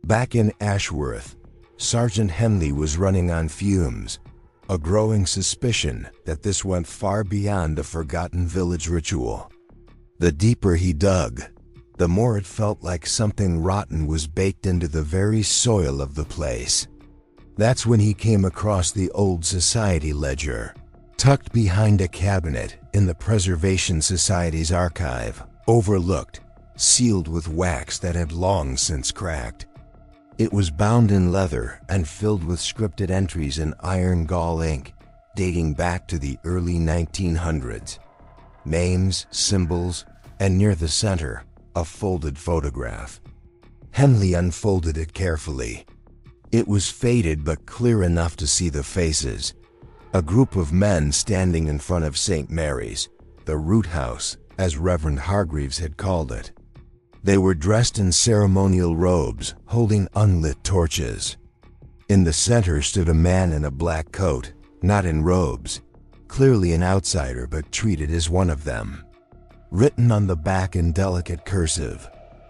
Back in Ashworth, Sergeant Henley was running on fumes, a growing suspicion that this went far beyond a forgotten village ritual. The deeper he dug, the more it felt like something rotten was baked into the very soil of the place. That's when he came across the old society ledger, tucked behind a cabinet in the Preservation Society's archive, overlooked, sealed with wax that had long since cracked. It was bound in leather and filled with scripted entries in iron gall ink dating back to the early 1900s. Names, symbols, and near the center, a folded photograph. Henley unfolded it carefully. It was faded but clear enough to see the faces. A group of men standing in front of St. Mary's, the root house, as Reverend Hargreaves had called it. They were dressed in ceremonial robes, holding unlit torches. In the center stood a man in a black coat, not in robes, clearly an outsider but treated as one of them. Written on the back in delicate cursive,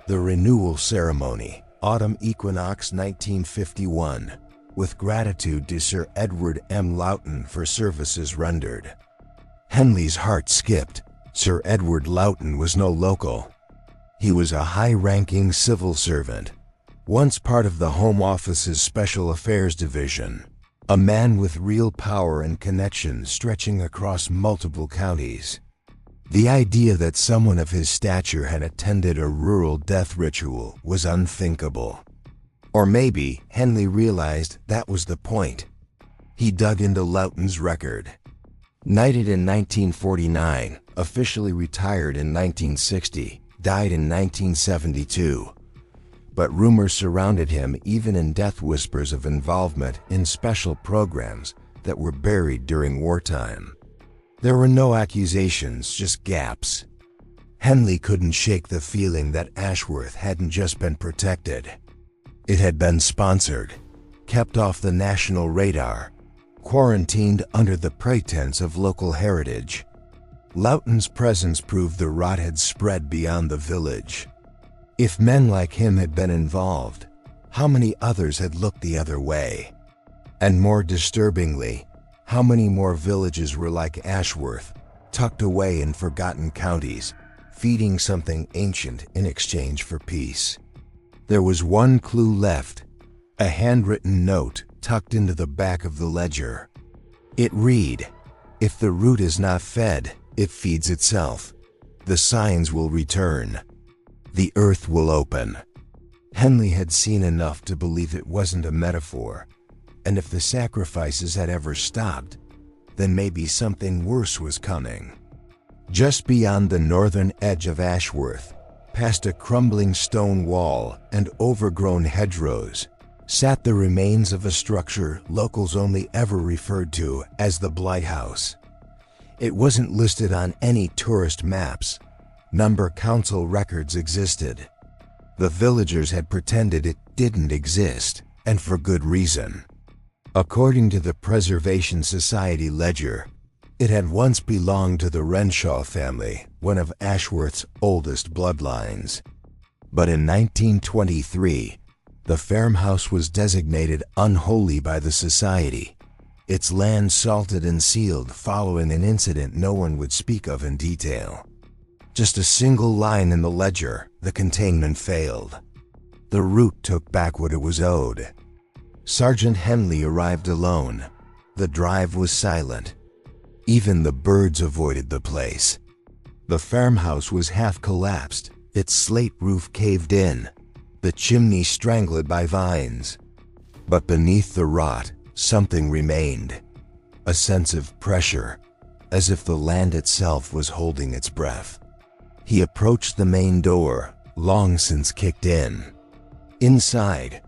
"The Renewal Ceremony, Autumn Equinox 1951, with gratitude to Sir Edward M. Loughton for services rendered." Henley's heart skipped. Sir Edward Loughton was no local. He was a high-ranking civil servant, once part of the Home Office's Special Affairs Division, a man with real power and connections stretching across multiple counties. The idea that someone of his stature had attended a rural death ritual was unthinkable. Or maybe Henley realized that was the point. He dug into Loughton's record. Knighted in 1949, officially retired in 1960, died in 1972. But rumors surrounded him even in death, whispers of involvement in special programs that were buried during wartime. There were no accusations, just gaps. Henley couldn't shake the feeling that Ashworth hadn't just been protected. It had been sponsored, kept off the national radar, quarantined under the pretense of local heritage. Loughton's presence proved the rot had spread beyond the village. If men like him had been involved, how many others had looked the other way? And more disturbingly, how many more villages were like Ashworth, tucked away in forgotten counties, feeding something ancient in exchange for peace? There was one clue left, a handwritten note tucked into the back of the ledger. It read, "If the root is not fed, it feeds itself. The signs will return. The earth will open." Henley had seen enough to believe it wasn't a metaphor, and if the sacrifices had ever stopped, then maybe something worse was coming. Just beyond the northern edge of Ashworth, past a crumbling stone wall and overgrown hedgerows, sat the remains of a structure locals only ever referred to as the Blight House. It wasn't listed on any tourist maps. Number council records existed. The villagers had pretended it didn't exist, and for good reason. According to the Preservation Society ledger, it had once belonged to the Renshaw family, one of Ashworth's oldest bloodlines. But in 1923, the farmhouse was designated unholy by the society, its land salted and sealed following an incident no one would speak of in detail. Just a single line in the ledger, the containment failed. The root took back what it was owed. Sergeant Henley arrived alone. The drive was silent. Even the birds avoided the place. The farmhouse was half collapsed, its slate roof caved in, the chimney strangled by vines. But beneath the rot, something remained. A sense of pressure, as if the land itself was holding its breath. He approached the main door, long since kicked in. Inside,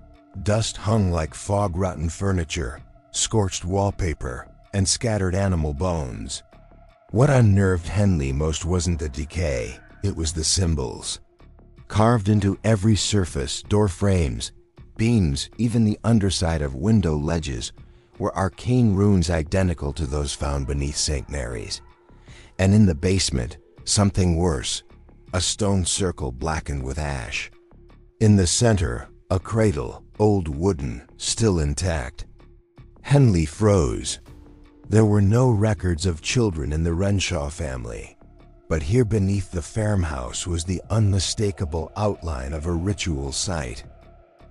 dust hung like fog-rotten furniture, scorched wallpaper, and scattered animal bones. What unnerved Henley most wasn't the decay, it was the symbols. Carved into every surface, door frames, beams, even the underside of window ledges, were arcane runes identical to those found beneath St. Mary's. And in the basement, something worse, a stone circle blackened with ash. In the center, a cradle, old wooden, still intact. Henley froze. There were no records of children in the Renshaw family, but here beneath the farmhouse was the unmistakable outline of a ritual site.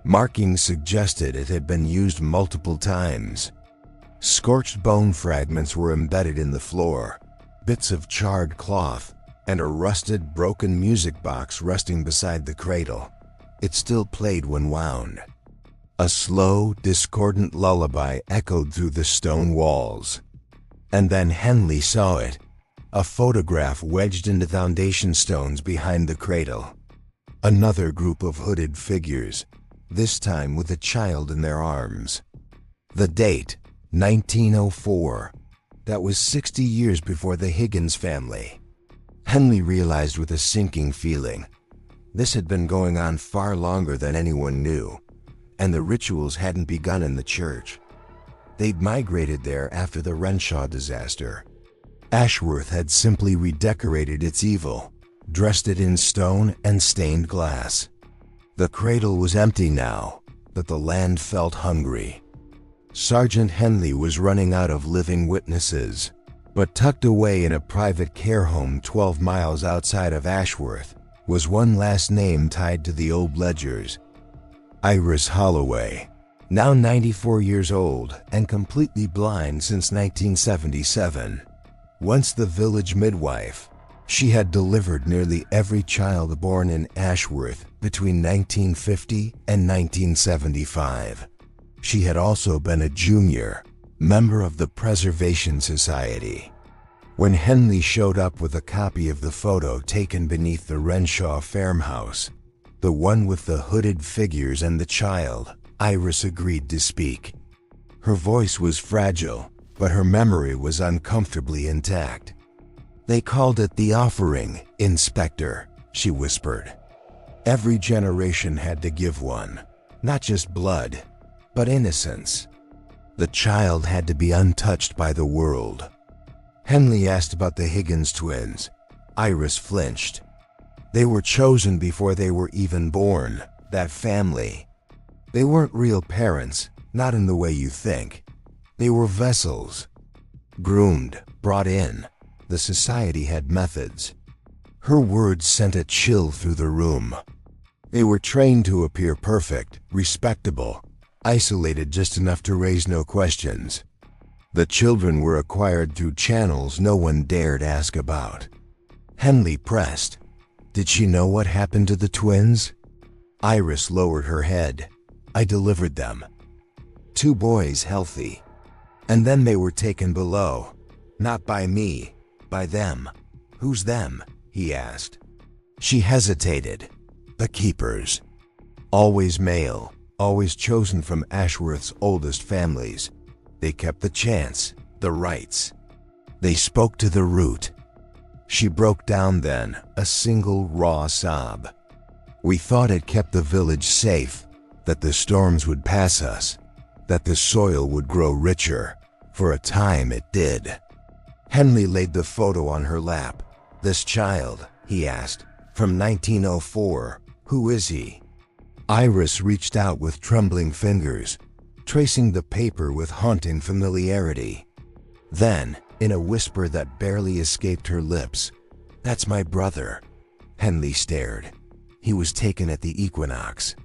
Markings suggested it had been used multiple times. Scorched bone fragments were embedded in the floor, bits of charred cloth, and a rusted, broken music box resting beside the cradle. It still played when wound. A slow, discordant lullaby echoed through the stone walls. And then Henley saw it, a photograph wedged into foundation stones behind the cradle. Another group of hooded figures, this time with a child in their arms. The date, 1904. That was 60 years before the Higgins family. Henley realized with a sinking feeling. This had been going on far longer than anyone knew, and the rituals hadn't begun in the church. They'd migrated there after the Renshaw disaster. Ashworth had simply redecorated its evil, dressed it in stone and stained glass. The cradle was empty now, but the land felt hungry. Sergeant Henley was running out of living witnesses, but tucked away in a private care home 12 miles outside of Ashworth was one last name tied to the old ledgers. Iris Holloway, now 94 years old and completely blind since 1977. Once the village midwife, she had delivered nearly every child born in Ashworth between 1950 and 1975. She had also been a junior member of the Preservation Society. When Henley showed up with a copy of the photo taken beneath the Renshaw farmhouse, the one with the hooded figures and the child, Iris agreed to speak. Her voice was fragile, but her memory was uncomfortably intact. "They called it the offering, Inspector," she whispered. "Every generation had to give one, not just blood, but innocence. The child had to be untouched by the world." Henley asked about the Higgins twins. Iris flinched. "They were chosen before they were even born, that family. They weren't real parents, not in the way you think. They were vessels. Groomed, brought in. The society had methods." Her words sent a chill through the room. They were trained to appear perfect, respectable, isolated just enough to raise no questions. The children were acquired through channels no one dared ask about. Henley pressed. "Did she know what happened to the twins?" Iris lowered her head. "I delivered them. 2 boys healthy. And then they were taken below. Not by me, by them." "Who's them?" he asked. She hesitated. "The keepers. Always male, always chosen from Ashworth's oldest families. They kept the chance, the rights. They spoke to the root." She broke down then, a single raw sob. "We thought it kept the village safe, that the storms would pass us, that the soil would grow richer. For a time it did." Henley laid the photo on her lap. "This child," he asked, "from 1904, who is he?" Iris reached out with trembling fingers, tracing the paper with haunting familiarity. Then, in a whisper that barely escaped her lips, "That's my brother." Henley stared. "He was taken at the equinox.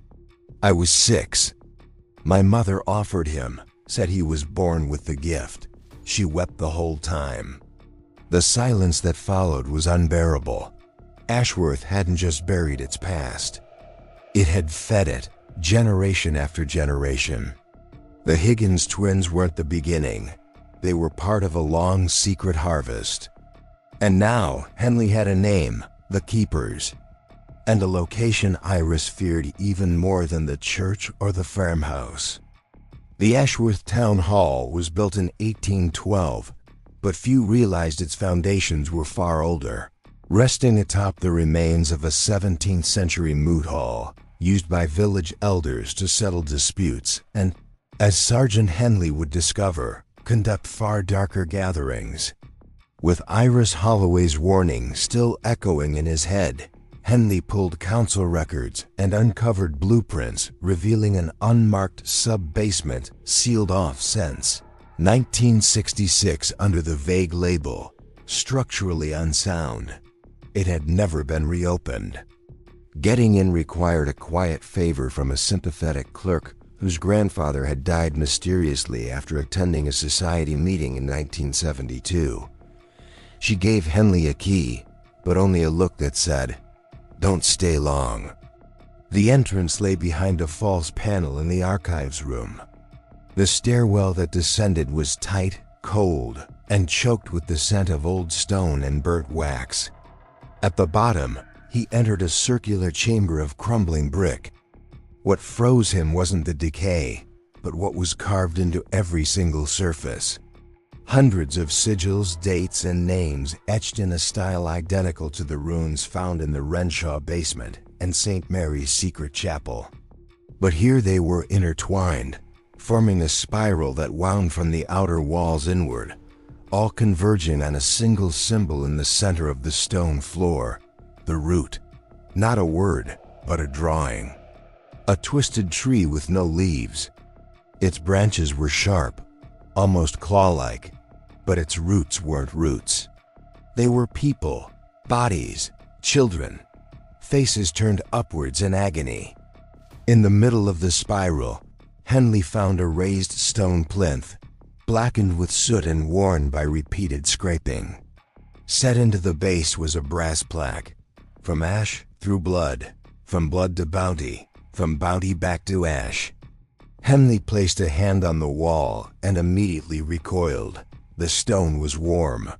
I was 6. My mother offered him, said he was born with the gift." She wept the whole time. The silence that followed was unbearable. Ashworth hadn't just buried its past. It had fed it, generation after generation. The Higgins twins weren't the beginning. They were part of a long, secret harvest. And now, Henley had a name, the Keepers, and a location Iris feared even more than the church or the farmhouse. The Ashworth Town Hall was built in 1812, but few realized its foundations were far older, resting atop the remains of a 17th century moot hall used by village elders to settle disputes and, as Sergeant Henley would discover, conduct far darker gatherings. With Iris Holloway's warning still echoing in his head, Henley pulled council records and uncovered blueprints revealing an unmarked sub-basement sealed off since 1966 under the vague label, structurally unsound. It had never been reopened. Getting in required a quiet favor from a sympathetic clerk whose grandfather had died mysteriously after attending a society meeting in 1972. She gave Henley a key, but only a look that said, "Don't stay long." The entrance lay behind a false panel in the archives room. The stairwell that descended was tight, cold, and choked with the scent of old stone and burnt wax. At the bottom, he entered a circular chamber of crumbling brick. What froze him wasn't the decay, but what was carved into every single surface. Hundreds of sigils, dates, and names etched in a style identical to the runes found in the Renshaw basement and St. Mary's secret chapel. But here they were intertwined, forming a spiral that wound from the outer walls inward, all converging on a single symbol in the center of the stone floor, the root. Not a word, but a drawing. A twisted tree with no leaves. Its branches were sharp, almost claw-like, but its roots weren't roots. They were people, bodies, children, faces turned upwards in agony. In the middle of the spiral, Henley found a raised stone plinth, blackened with soot and worn by repeated scraping. Set into the base was a brass plaque, from ash through blood, from blood to bounty, from bounty back to ash. Henley placed a hand on the wall and immediately recoiled. The stone was warm.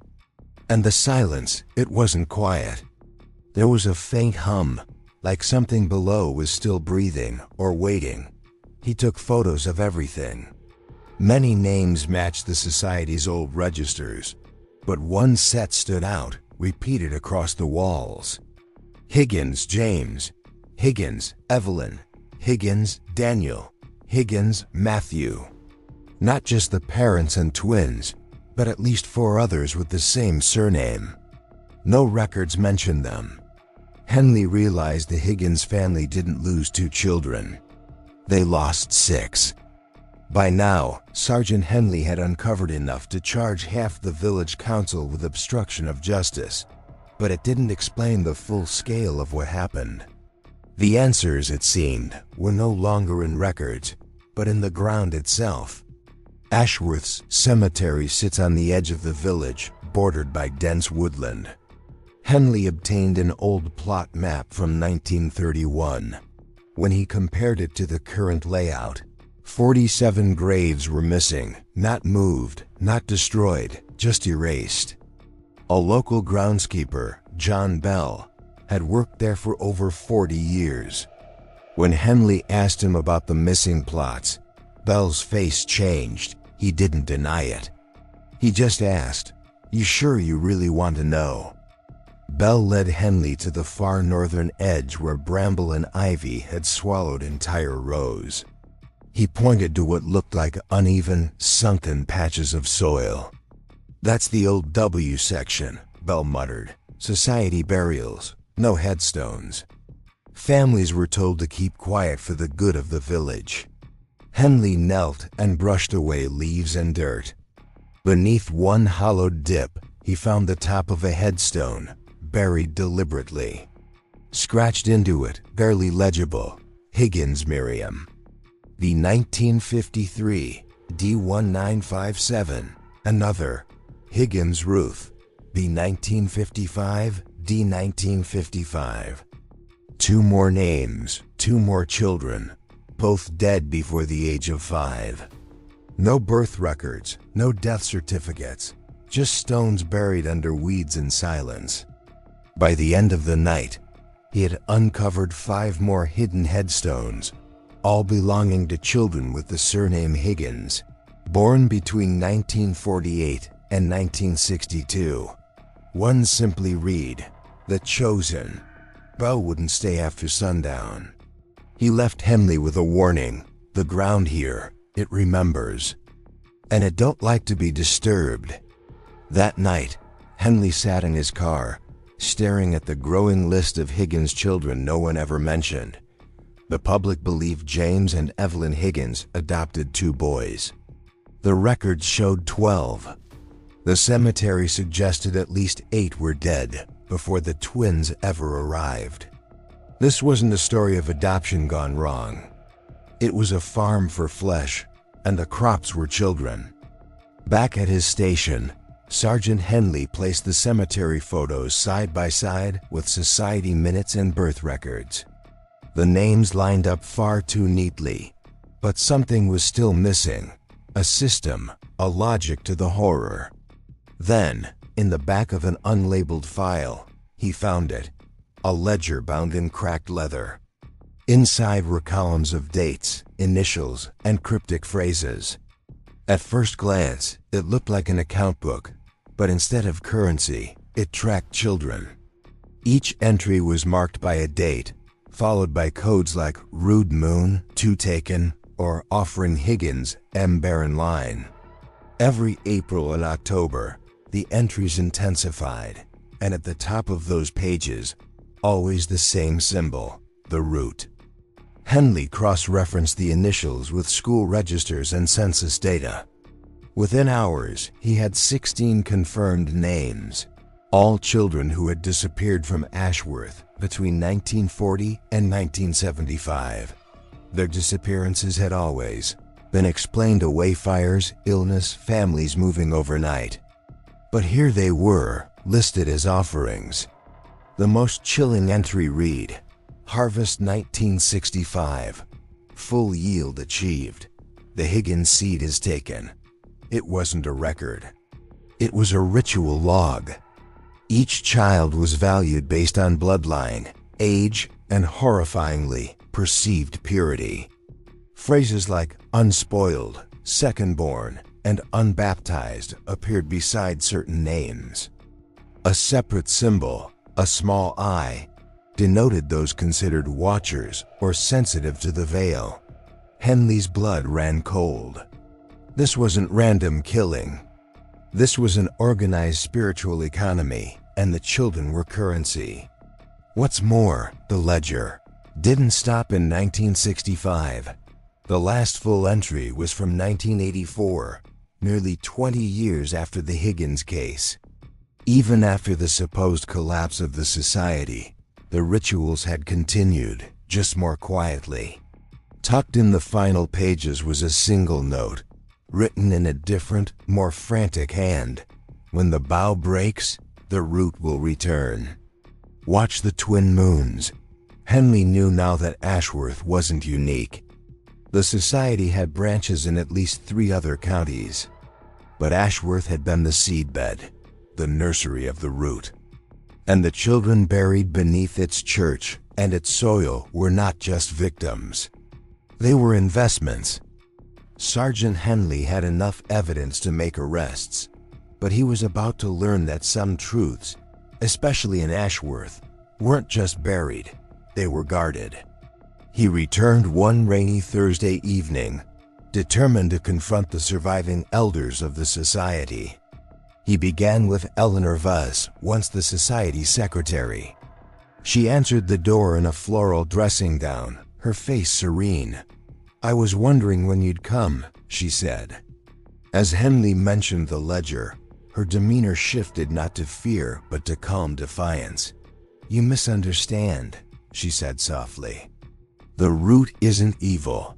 And the silence, it wasn't quiet. There was a faint hum, like something below was still breathing or waiting. He took photos of everything. Many names matched the society's old registers, but one set stood out, repeated across the walls. Higgins, James. Higgins, Evelyn. Higgins, Daniel. Higgins, Matthew. Not just the parents and twins, but at least 4 others with the same surname. No records mentioned them. Henley realized the Higgins family didn't lose 2 children. They lost 6. By now, Sergeant Henley had uncovered enough to charge half the village council with obstruction of justice, but it didn't explain the full scale of what happened. The answers, it seemed, were no longer in records, but in the ground itself. Ashworth's cemetery sits on the edge of the village, bordered by dense woodland. Henley obtained an old plot map from 1931. When he compared it to the current layout, 47 graves were missing, not moved, not destroyed, just erased. A local groundskeeper, John Bell, had worked there for over 40 years. When Henley asked him about the missing plots, Bell's face changed. He didn't deny it. He just asked, "You sure you really want to know?" Bell led Henley to the far northern edge where bramble and ivy had swallowed entire rows. He pointed to what looked like uneven, sunken patches of soil. "That's the old W section," Bell muttered. "Society burials, no headstones." Families were told to keep quiet for the good of the village. Henley knelt and brushed away leaves and dirt. Beneath one hollowed dip, he found the top of a headstone, buried deliberately. Scratched into it, barely legible, Higgins Miriam. The 1953 D1957, another, Higgins Ruth. The 1955 D1955. 2 more names, 2 more children, both dead before the age of 5. No birth records, no death certificates, just stones buried under weeds and silence. By the end of the night, he had uncovered 5 more hidden headstones, all belonging to children with the surname Higgins, born between 1948 and 1962. One simply read, "The Chosen." Bell wouldn't stay after sundown. He left Henley with a warning: "The ground here, it remembers. And it don't like to be disturbed." That night, Henley sat in his car, staring at the growing list of Higgins children no one ever mentioned. The public believed James and Evelyn Higgins adopted 2 boys. The records showed 12. The cemetery suggested at least 8 were dead before the twins ever arrived. This wasn't a story of adoption gone wrong. It was a farm for flesh, and the crops were children. Back at his station, Sergeant Henley placed the cemetery photos side by side with society minutes and birth records. The names lined up far too neatly, but something was still missing: a system, a logic to the horror. Then, in the back of an unlabeled file, he found it: a ledger bound in cracked leather. Inside were columns of dates, initials, and cryptic phrases. At first glance, it looked like an account book, but instead of currency, it tracked children. Each entry was marked by a date, followed by codes like Rude Moon, Two Taken, or Offering Higgins, M. Barren Line. Every April and October, the entries intensified, and at the top of those pages, always the same symbol, the root. Henley cross-referenced the initials with school registers and census data. Within hours, he had 16 confirmed names, all children who had disappeared from Ashworth between 1940 and 1975. Their disappearances had always been explained away: fires, illness, families moving overnight. But here they were, listed as offerings. The most chilling entry read, Harvest 1965. Full yield achieved. The Higgins seed is taken. It wasn't a record. It was a ritual log. Each child was valued based on bloodline, age, and horrifyingly, perceived purity. Phrases like unspoiled, second-born, and unbaptized appeared beside certain names. A separate symbol, a small I, denoted those considered watchers or sensitive to the veil. Henley's blood ran cold. This wasn't random killing. This was an organized spiritual economy, and the children were currency. What's more, the ledger didn't stop in 1965. The last full entry was from 1984, nearly 20 years after the Higgins case. Even after the supposed collapse of the society, the rituals had continued, just more quietly. Tucked in the final pages was a single note, written in a different, more frantic hand. When the bough breaks, the root will return. Watch the twin moons. Henley knew now that Ashworth wasn't unique. The society had branches in at least 3 other counties. But Ashworth had been the seedbed, the nursery of the root. And the children buried beneath its church and its soil were not just victims. They were investments. Sergeant Henley had enough evidence to make arrests, but he was about to learn that some truths, especially in Ashworth, weren't just buried, they were guarded. He returned one rainy Thursday evening, determined to confront the surviving elders of the society. He began with Eleanor Vuss, once the society's secretary. She answered the door in a floral dressing gown, her face serene. "I was wondering when you'd come," she said. As Henley mentioned the ledger, her demeanor shifted not to fear but to calm defiance. "You misunderstand," she said softly. "The root isn't evil.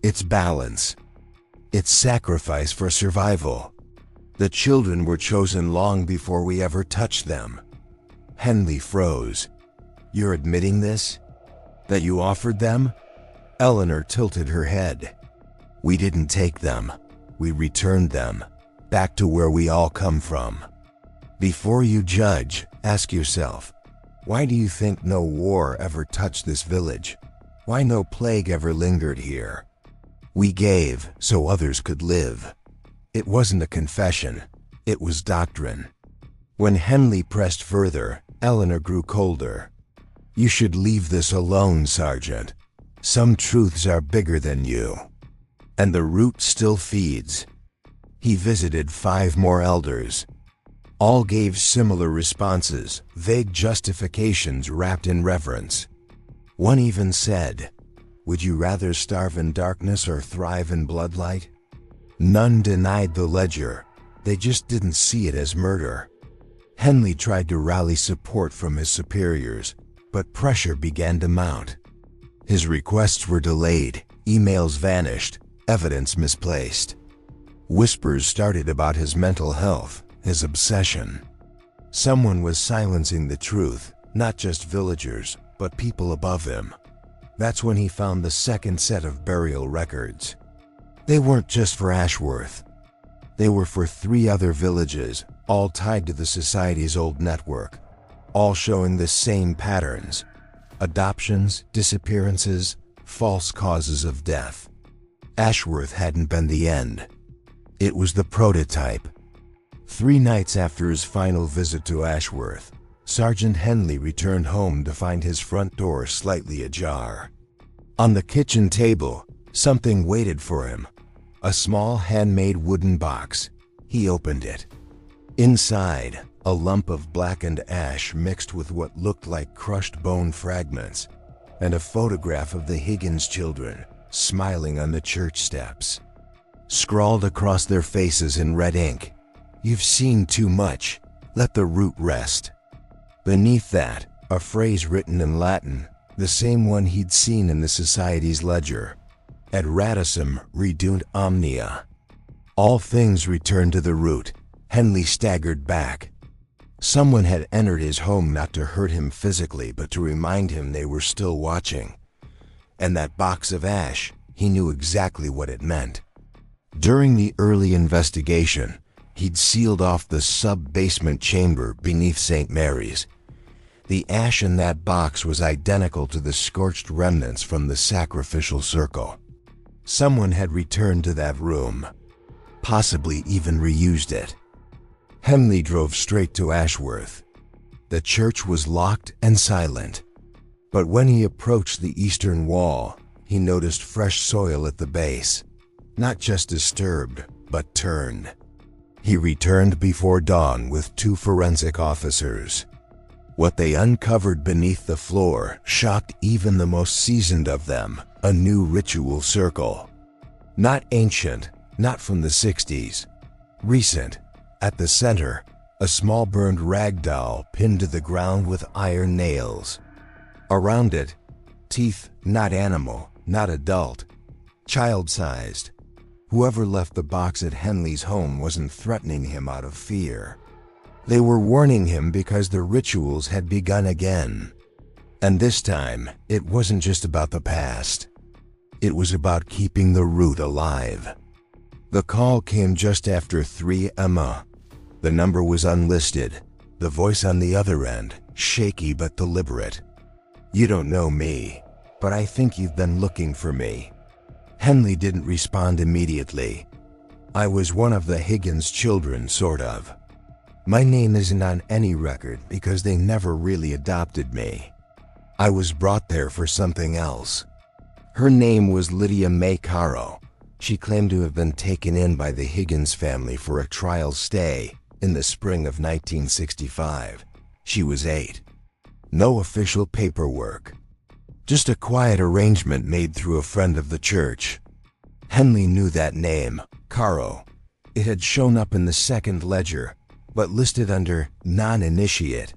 It's balance. It's sacrifice for survival. The children were chosen long before we ever touched them." Henley froze. "You're admitting this? That you offered them?" Eleanor tilted her head. "We didn't take them. We returned them, back to where we all come from. Before you judge, ask yourself, why do you think no war ever touched this village? Why no plague ever lingered here? We gave so others could live." It wasn't a confession, it was doctrine. When Henley pressed further, Eleanor grew colder. "You should leave this alone, Sergeant. Some truths are bigger than you. And the root still feeds." He visited 5 more elders. All gave similar responses, vague justifications wrapped in reverence. One even said, "Would you rather starve in darkness or thrive in bloodlight?" None denied the ledger, they just didn't see it as murder. Henley tried to rally support from his superiors, but pressure began to mount. His requests were delayed, emails vanished, evidence misplaced. Whispers started about his mental health, his obsession. Someone was silencing the truth, not just villagers, but people above him. That's when he found the second set of burial records. They weren't just for Ashworth. They were for 3 other villages, all tied to the society's old network. all showing the same patterns: adoptions, disappearances, false causes of death. Ashworth hadn't been the end. It was the prototype. 3 nights after his final visit to Ashworth, Sergeant Henley returned home to find his front door slightly ajar. On the kitchen table, something waited for him: a small handmade wooden box. He opened it. Inside, a lump of blackened ash mixed with what looked like crushed bone fragments, and a photograph of the Higgins children smiling on the church steps. Scrawled across their faces in red ink, "You've seen too much. Let the root rest." Beneath that, a phrase written in Latin, the same one he'd seen in the Society's ledger: "Ad radicem redunt omnia." All things returned to the root. Henley staggered back. Someone had entered his home not to hurt him physically, but to remind him they were still watching. And that box of ash, he knew exactly what it meant. During the early investigation, he'd sealed off the sub-basement chamber beneath St. Mary's. The ash in that box was identical to the scorched remnants from the sacrificial circle. Someone had returned to that room, possibly even reused it. Henley drove straight to Ashworth. The church was locked and silent, but when he approached the eastern wall, he noticed fresh soil at the base. Not just disturbed, but turned. He returned before dawn with 2 forensic officers. What they uncovered beneath the floor shocked even the most seasoned of them: a new ritual circle. Not ancient, not from the 60s. Recent. At the center, a small burned rag doll pinned to the ground with iron nails. Around it, teeth, not animal, not adult, child-sized. Whoever left the box at Henley's home wasn't threatening him out of fear. They were warning him because the rituals had begun again. And this time, it wasn't just about the past. It was about keeping the root alive. The call came just after 3 Emma. The number was unlisted, the voice on the other end, shaky but deliberate. "You don't know me, but I think you've been looking for me." Henley didn't respond immediately. "I was one of the Higgins children, sort of. My name isn't on any record because they never really adopted me. I was brought there for something else." Her name was Lydia May Caro. She claimed to have been taken in by the Higgins family for a trial stay in the spring of 1965. She was 8. No official paperwork. Just a quiet arrangement made through a friend of the church. Henley knew that name, Caro. It had shown up in the second ledger, but listed under non-initiate,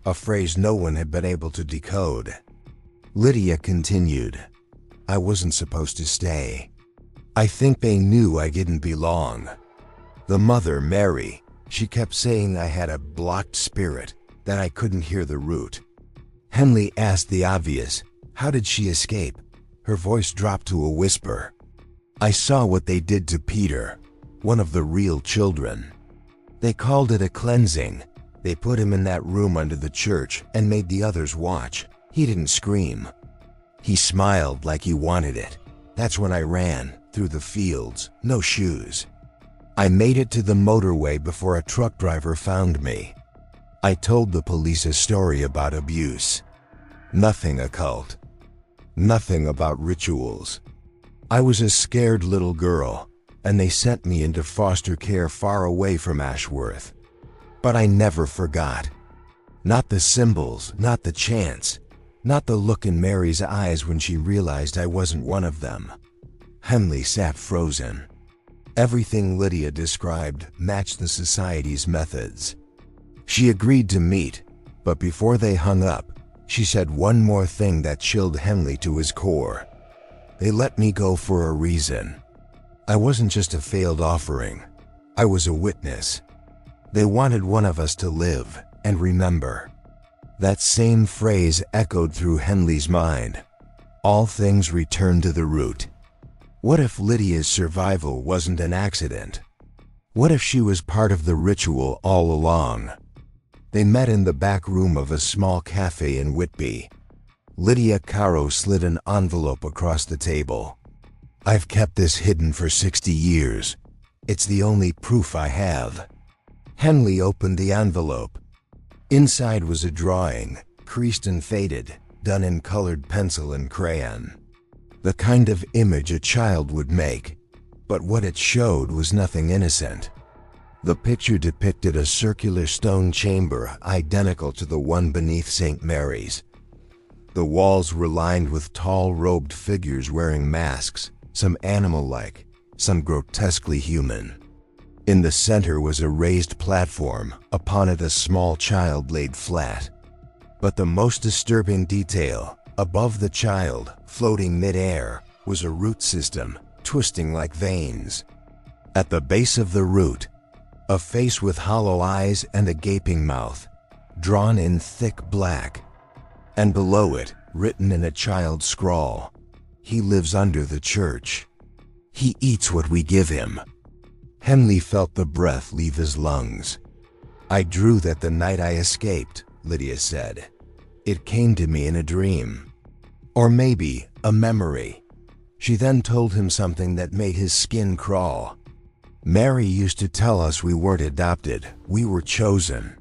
a phrase no one had been able to decode. Lydia continued, "I wasn't supposed to stay. I think they knew I didn't belong. The mother, Mary, she kept saying I had a blocked spirit, that I couldn't hear the root." Henley asked the obvious, "How did she escape?" Her voice dropped to a whisper. "I saw what they did to Peter, one of the real children. They called it a cleansing. They put him in that room under the church and made the others watch. He didn't scream. He smiled like he wanted it. That's when I ran, through the fields, no shoes. I made it to the motorway before a truck driver found me. I told the police a story about abuse. Nothing occult. Nothing about rituals. I was a scared little girl, and they sent me into foster care far away from Ashworth. But I never forgot. Not the symbols, not the chants, not the look in Mary's eyes when she realized I wasn't one of them." Henley sat frozen. Everything Lydia described matched the Society's methods. She agreed to meet, but before they hung up, she said one more thing that chilled Henley to his core. "They let me go for a reason. I wasn't just a failed offering. I was a witness. They wanted one of us to live and remember." That same phrase echoed through Henley's mind. All things return to the root. What if Lydia's survival wasn't an accident? What if she was part of the ritual all along? They met in the back room of a small cafe in Whitby. Lydia Caro slid an envelope across the table. "I've kept this hidden for 60 years. It's the only proof I have." Henley opened the envelope. Inside was a drawing, creased and faded, done in colored pencil and crayon. The kind of image a child would make, but what it showed was nothing innocent. The picture depicted a circular stone chamber identical to the one beneath St. Mary's. The walls were lined with tall robed figures wearing masks, some animal-like, some grotesquely human. In the center was a raised platform, upon it a small child laid flat. But the most disturbing detail, above the child, floating mid-air, was a root system, twisting like veins. At the base of the root, a face with hollow eyes and a gaping mouth, drawn in thick black. And below it, written in a child's scrawl, "He lives under the church. He eats what we give him." Henley felt the breath leave his lungs. "I drew that the night I escaped," Lydia said. "It came to me in a dream. Or maybe a memory." She then told him something that made his skin crawl. "Mary used to tell us we weren't adopted, we were chosen.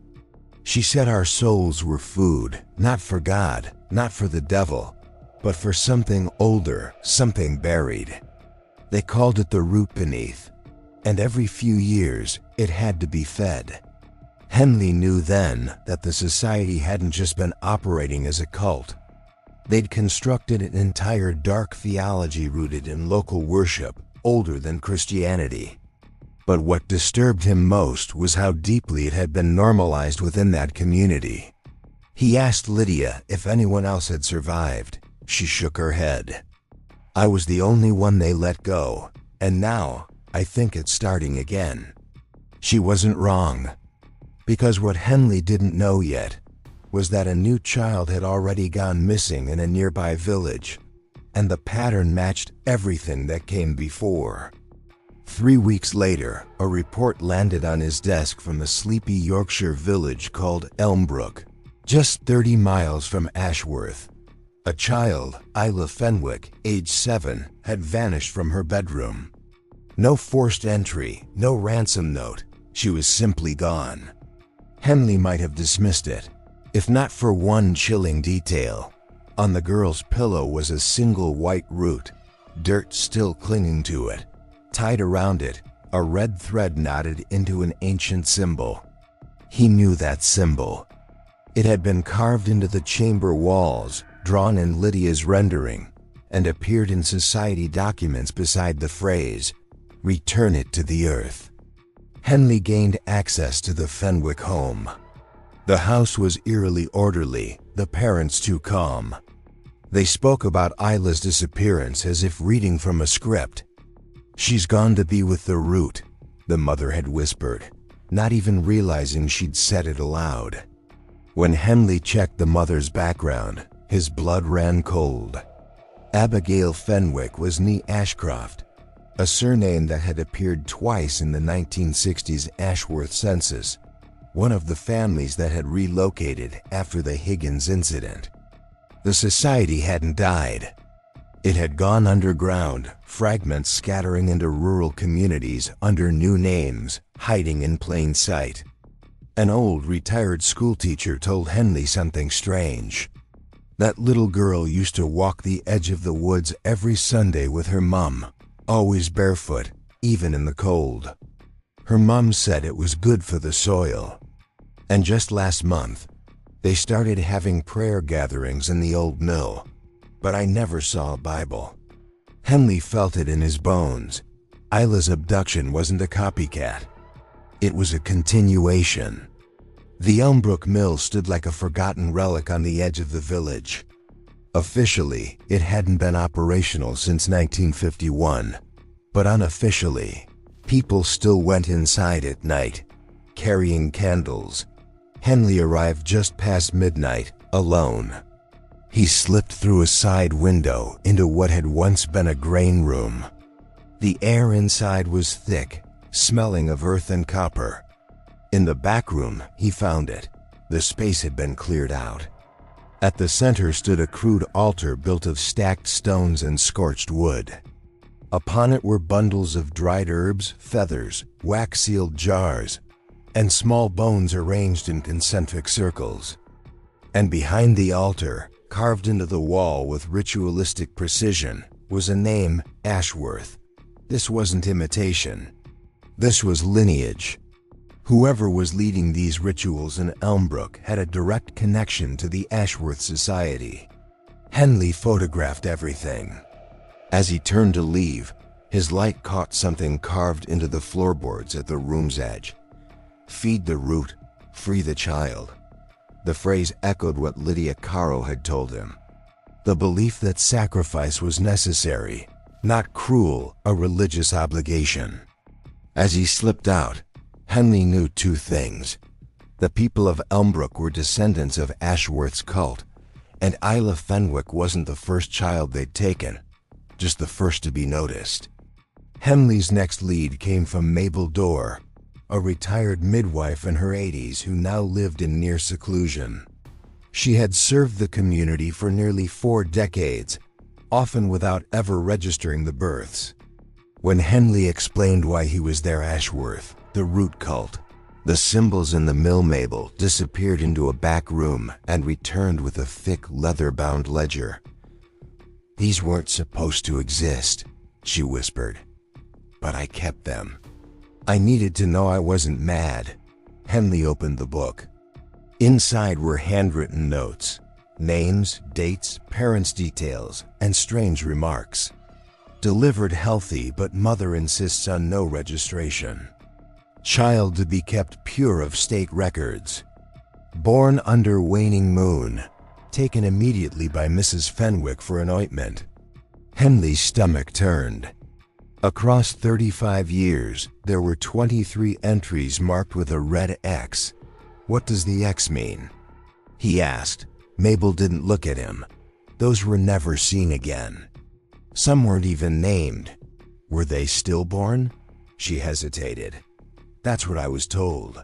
She said our souls were food, not for God, not for the devil, but for something older, something buried. They called it the root beneath, and every few years it had to be fed." Henley knew then that the society hadn't just been operating as a cult. They'd constructed an entire dark theology rooted in local worship, older than Christianity. But what disturbed him most was how deeply it had been normalized within that community. He asked Lydia if anyone else had survived. She shook her head. "I was the only one they let go, and now I think it's starting again." She wasn't wrong. Because what Henley didn't know yet was that a new child had already gone missing in a nearby village, and the pattern matched everything that came before. 3 weeks later, a report landed on his desk from the sleepy Yorkshire village called Elmbrook, just 30 miles from Ashworth. A child, Isla Fenwick, age 7, had vanished from her bedroom. No forced entry, no ransom note. She was simply gone. Henley might have dismissed it, if not for one chilling detail. On the girl's pillow was a single white root, dirt still clinging to it. Tied around it, a red thread knotted into an ancient symbol. He knew that symbol. It had been carved into the chamber walls, drawn in Lydia's rendering, and appeared in society documents beside the phrase, "Return it to the earth." Henley gained access to the Fenwick home. The house was eerily orderly, the parents too calm. They spoke about Isla's disappearance as if reading from a script. "She's gone to be with the root," the mother had whispered, not even realizing she'd said it aloud. When Henley checked the mother's background, his blood ran cold. Abigail Fenwick was née Ashcroft, a surname that had appeared twice in the 1960s Ashworth census, one of the families that had relocated after the Higgins incident. The society hadn't died. It had gone underground, fragments scattering into rural communities under new names, hiding in plain sight. An old retired schoolteacher told Henley something strange. That little girl used to walk the edge of the woods every Sunday with her mum, always barefoot, even in the cold. Her mum said it was good for the soil. And just last month, they started having prayer gatherings in the old mill, but I never saw a Bible. Henley felt it in his bones. Isla's abduction wasn't a copycat. It was a continuation. The Elmbrook Mill stood like a forgotten relic on the edge of the village. Officially, it hadn't been operational since 1951, but unofficially, people still went inside at night, carrying candles. Henley arrived just past midnight, alone. He slipped through a side window into what had once been a grain room. The air inside was thick, smelling of earth and copper. In the back room, he found it, The space had been cleared out. At the center stood a crude altar built of stacked stones and scorched wood. Upon it were bundles of dried herbs, feathers, wax-sealed jars, and small bones arranged in concentric circles. And behind the altar, carved into the wall with ritualistic precision, was a name, Ashworth. This wasn't imitation. This was lineage. Whoever was leading these rituals in Elmbrook had a direct connection to the Ashworth Society. Henley photographed everything. As he turned to leave, his light caught something carved into the floorboards at the room's edge. "Feed the root, free the child." The phrase echoed what Lydia Caro had told him. The belief that sacrifice was necessary, not cruel, a religious obligation. As he slipped out, Henley knew two things. The people of Elmbrook were descendants of Ashworth's cult, and Isla Fenwick wasn't the first child they'd taken, just the first to be noticed. Henley's next lead came from Mabel Dorr, a retired midwife in her 80s who now lived in near seclusion. She had served the community for nearly 4 decades, often without ever registering the births. When Henley explained why he was there, Ashworth, the root cult, the symbols in the mill Mabel disappeared into a back room and returned with a thick leather-bound ledger. "These weren't supposed to exist," she whispered, "but I kept them. I needed to know I wasn't mad." Henley opened the book. Inside were handwritten notes, names, dates, parents' details, and strange remarks. "Delivered healthy, but mother insists on no registration. Child to be kept pure of state records. Born under waning moon. Taken immediately by Mrs. Fenwick for an ointment." Henley's stomach turned. Across 35 years, there were 23 entries marked with a red X. "What does the X mean?" he asked. Mabel didn't look at him. "Those were never seen again. Some weren't even named." "Were they stillborn?" She hesitated. "That's what I was told.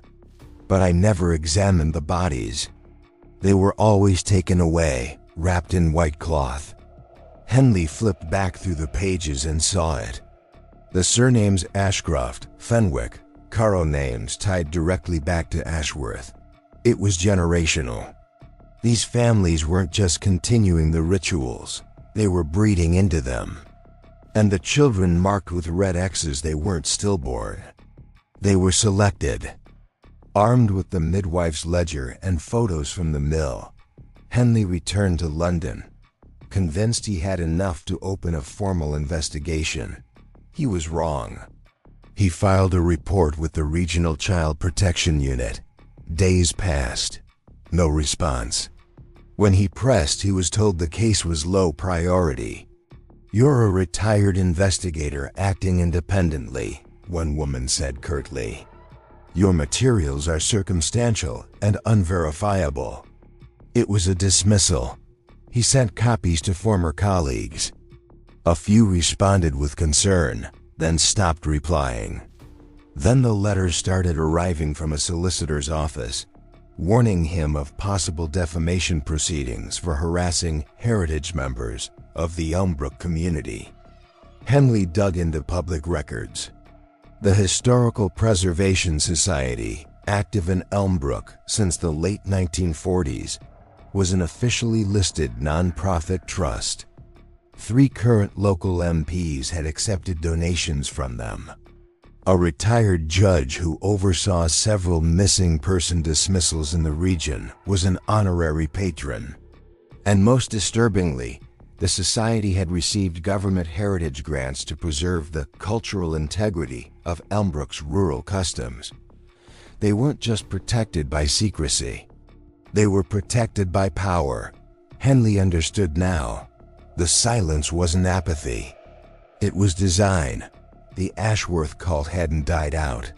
But I never examined the bodies. They were always taken away, wrapped in white cloth." Henley flipped back through the pages and saw it. The surnames Ashcroft, Fenwick, Caro names tied directly back to Ashworth. It was generational. These families weren't just continuing the rituals, they were breeding into them. And the children marked with red X's, they weren't stillborn. They were selected. Armed with the midwife's ledger and photos from the mill, Henley returned to London, convinced he had enough to open a formal investigation. He was wrong. He filed a report with the Regional Child Protection Unit. Days passed. No response. When he pressed, he was told the case was low priority. "You're a retired investigator acting independently," one woman said curtly. "Your materials are circumstantial and unverifiable." It was a dismissal. He sent copies to former colleagues. A few responded with concern, then stopped replying. Then the letters started arriving from a solicitor's office, warning him of possible defamation proceedings for harassing heritage members of the Elmbrook community. Henley dug into public records. The Historical Preservation Society, active in Elmbrook since the late 1940s, was an officially listed nonprofit trust. 3 current local MPs had accepted donations from them. A retired judge who oversaw several missing person dismissals in the region was an honorary patron. And most disturbingly, the society had received government heritage grants to preserve the cultural integrity of Elmbrook's rural customs. They weren't just protected by secrecy. They were protected by power. Henley understood now. The silence wasn't apathy. It was design. The Ashworth cult hadn't died out.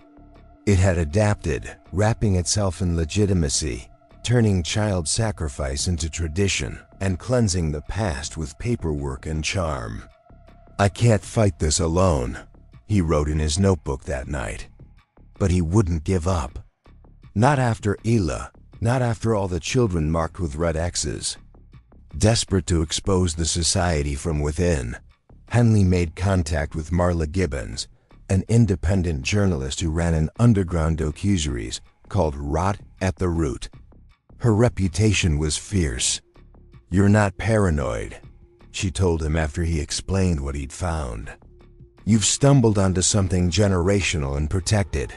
It had adapted, wrapping itself in legitimacy, turning child sacrifice into tradition, and cleansing the past with paperwork and charm. "I can't fight this alone," he wrote in his notebook that night. But he wouldn't give up. Not after Ela, Not after all the children marked with red X's. Desperate to expose the society from within, Henley made contact with Marla Gibbons, an independent journalist who ran an underground docuseries called Rot at the Root. Her reputation was fierce. "You're not paranoid," she told him after he explained what he'd found. "You've stumbled onto something generational and protected.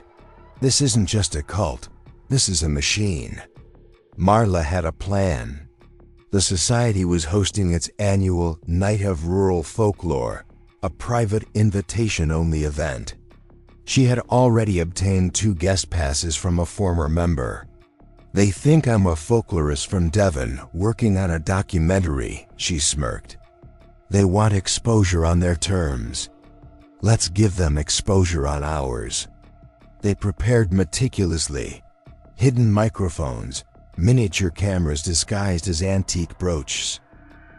This isn't just a cult, this is a machine." Marla had a plan. The society was hosting its annual Night of Rural Folklore, a private invitation-only event. She had already obtained 2 guest passes from a former member. "They think I'm a folklorist from Devon working on a documentary," she smirked. "They want exposure on their terms. Let's give them exposure on ours." They prepared meticulously. Hidden microphones, miniature cameras disguised as antique brooches.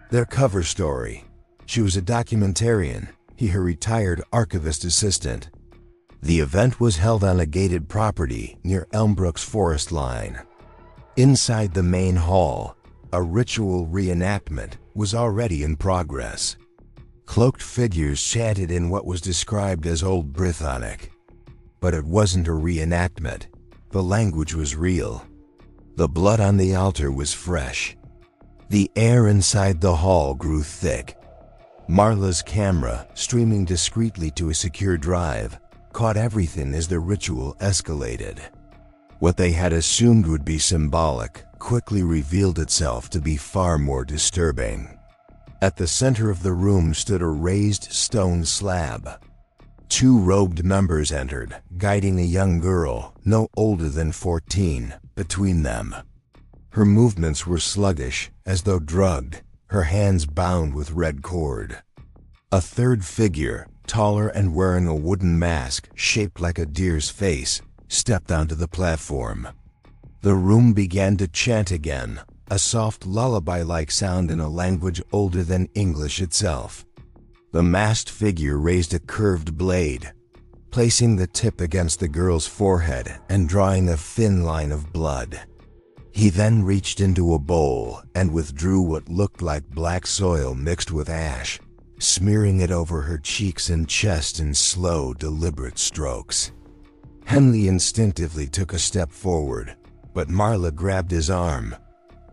Their cover story: she was a documentarian, he her retired archivist assistant. The event was held on a gated property near Elmbrook's forest line. Inside the main hall, a ritual reenactment was already in progress. Cloaked figures chanted in what was described as Old Brythonic. But it wasn't a reenactment. The language was real. The blood on the altar was fresh. The air inside the hall grew thick. Marla's camera, streaming discreetly to a secure drive, caught everything as the ritual escalated. What they had assumed would be symbolic quickly revealed itself to be far more disturbing. At the center of the room stood a raised stone slab. 2 robed members entered, guiding a young girl, no older than 14, between them. Her movements were sluggish, as though drugged, her hands bound with red cord. A third figure, taller and wearing a wooden mask shaped like a deer's face, stepped onto the platform. The room began to chant again, a soft lullaby-like sound in a language older than English itself. The masked figure raised a curved blade, placing the tip against the girl's forehead and drawing a thin line of blood. He then reached into a bowl and withdrew what looked like black soil mixed with ash, smearing it over her cheeks and chest in slow, deliberate strokes. Henley instinctively took a step forward, but Marla grabbed his arm.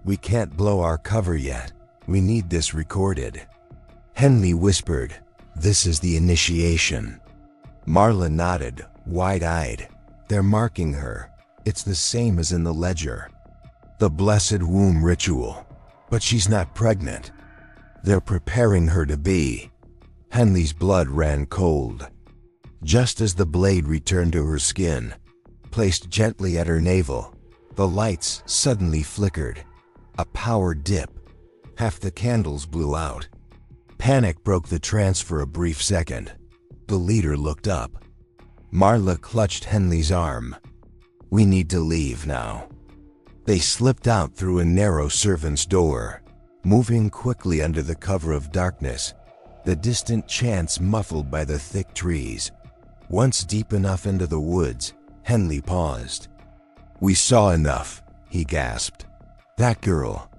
"We can't blow our cover yet. We need this recorded." Henley whispered, "This is the initiation." Marla nodded, wide-eyed. "They're marking her. It's the same as in the ledger. The blessed womb ritual. But she's not pregnant. They're preparing her to be." Henley's blood ran cold. Just as the blade returned to her skin, placed gently at her navel, the lights suddenly flickered. A power dip. Half the candles blew out. Panic broke the trance for a brief second. The leader looked up. Marla clutched Henley's arm. "We need to leave now." They slipped out through a narrow servant's door, moving quickly under the cover of darkness, the distant chants muffled by the thick trees. Once deep enough into the woods, Henley paused. "We saw enough," he gasped. "That girl.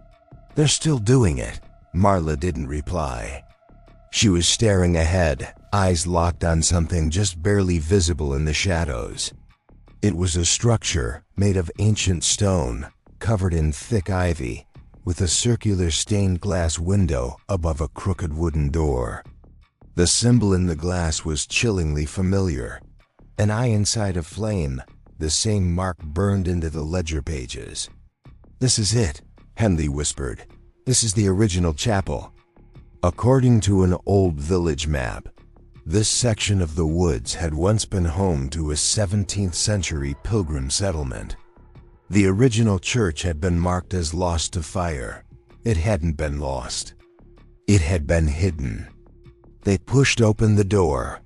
They're still doing it." Marla didn't reply. She was staring ahead, eyes locked on something just barely visible in the shadows. It was a structure made of ancient stone, covered in thick ivy, with a circular stained glass window above a crooked wooden door. The symbol in the glass was chillingly familiar. An eye inside a flame, the same mark burned into the ledger pages. "This is it," Henley whispered. "This is the original chapel." According to an old village map, this section of the woods had once been home to a 17th century pilgrim settlement. The original church had been marked as lost to fire. It hadn't been lost. It had been hidden. They pushed open the door.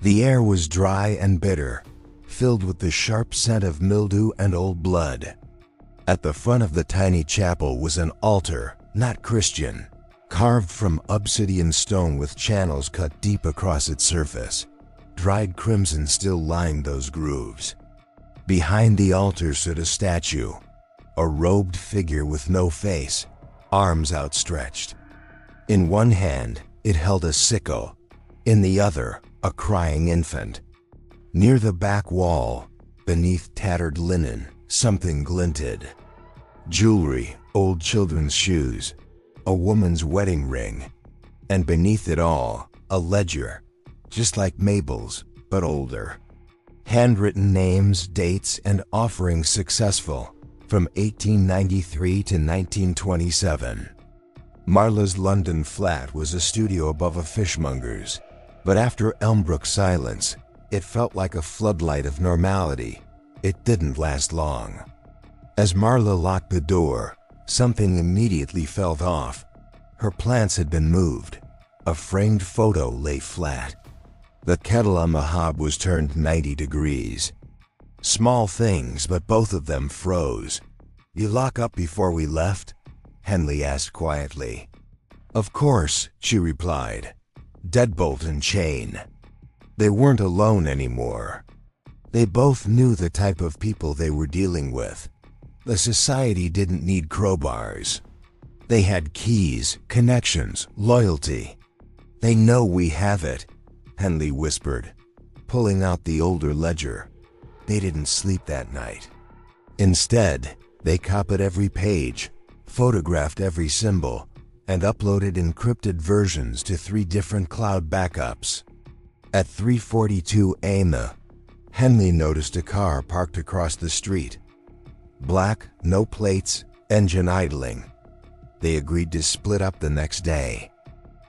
The air was dry and bitter, filled with the sharp scent of mildew and old blood. At the front of the tiny chapel was an altar, not Christian, carved from obsidian stone with channels cut deep across its surface. Dried crimson still lined those grooves. Behind the altar stood a statue, a robed figure with no face, arms outstretched. In one hand, it held a sickle, in the other, a crying infant. Near the back wall, beneath tattered linen, something glinted. Jewelry, old children's shoes, a woman's wedding ring, and beneath it all, a ledger, just like Mabel's, but older. Handwritten names, dates, and offerings successful, from 1893 to 1927. Marla's London flat was a studio above a fishmonger's, but after Elmbrook's silence, it felt like a floodlight of normality. It didn't last long. As Marla locked the door, something immediately felt off. Her plants had been moved. A framed photo lay flat. The kettle on the hob was turned 90 degrees. Small things, but both of them froze. "You lock up before we left?" Henley asked quietly. "Of course," she replied. "Deadbolt and chain." They weren't alone anymore. They both knew the type of people they were dealing with. The society didn't need crowbars. They had keys, connections, loyalty. "They know we have it," Henley whispered, pulling out the older ledger. They didn't sleep that night. Instead, they copied every page, photographed every symbol, and uploaded encrypted versions to 3 different cloud backups. At 3:42 a.m., Henley noticed a car parked across the street. Black, no plates, engine idling. They agreed to split up the next day.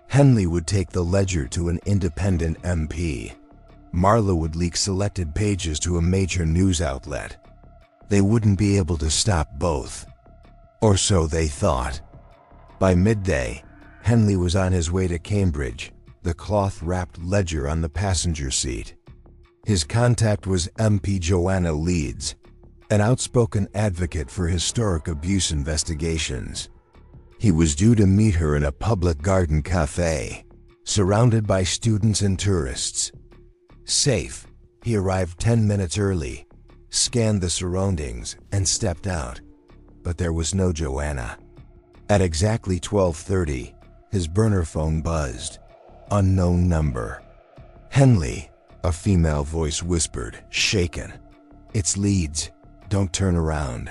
Henley would take the ledger to an independent MP. Marla would leak selected pages to a major news outlet. They wouldn't be able to stop both. Or so they thought. By midday, Henley was on his way to Cambridge, the cloth-wrapped ledger on the passenger seat. His contact was MP Joanna Leeds, an outspoken advocate for historic abuse investigations. He was due to meet her in a public garden cafe, surrounded by students and tourists. Safe, he arrived 10 minutes early, scanned the surroundings, and stepped out. But there was no Joanna. At exactly 12:30, his burner phone buzzed. Unknown number. "Henley," a female voice whispered, shaken. "It's Leeds. Don't turn around.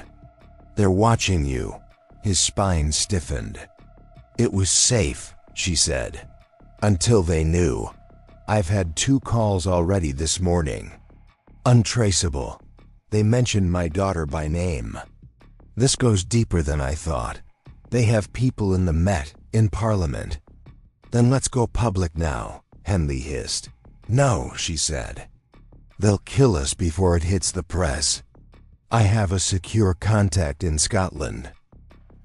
They're watching you." His spine stiffened. "It was safe," she said. "Until they knew. I've had 2 calls already this morning. Untraceable. They mentioned my daughter by name. This goes deeper than I thought. They have people in the Met, in Parliament." "Then let's go public now," Henley hissed. "No," she said. "They'll kill us before it hits the press. I have a secure contact in Scotland.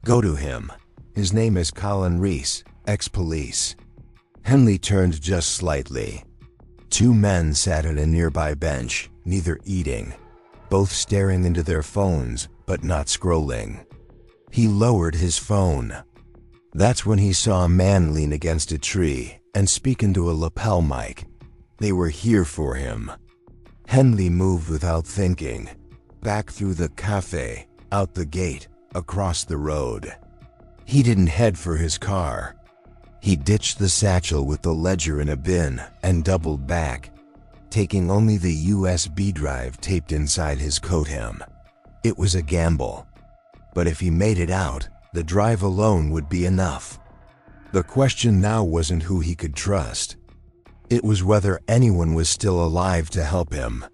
Go to him. His name is Colin Rees, ex-police." Henley turned just slightly. 2 men sat at a nearby bench, neither eating, both staring into their phones, but not scrolling. He lowered his phone. That's when he saw a man lean against a tree and speak into a lapel mic. They were here for him. Henley moved without thinking, back through the cafe, out the gate, across the road. He didn't head for his car. He ditched the satchel with the ledger in a bin and doubled back, taking only the USB drive taped inside his coat hem. It was a gamble. But if he made it out, the drive alone would be enough. The question now wasn't who he could trust. It was whether anyone was still alive to help him.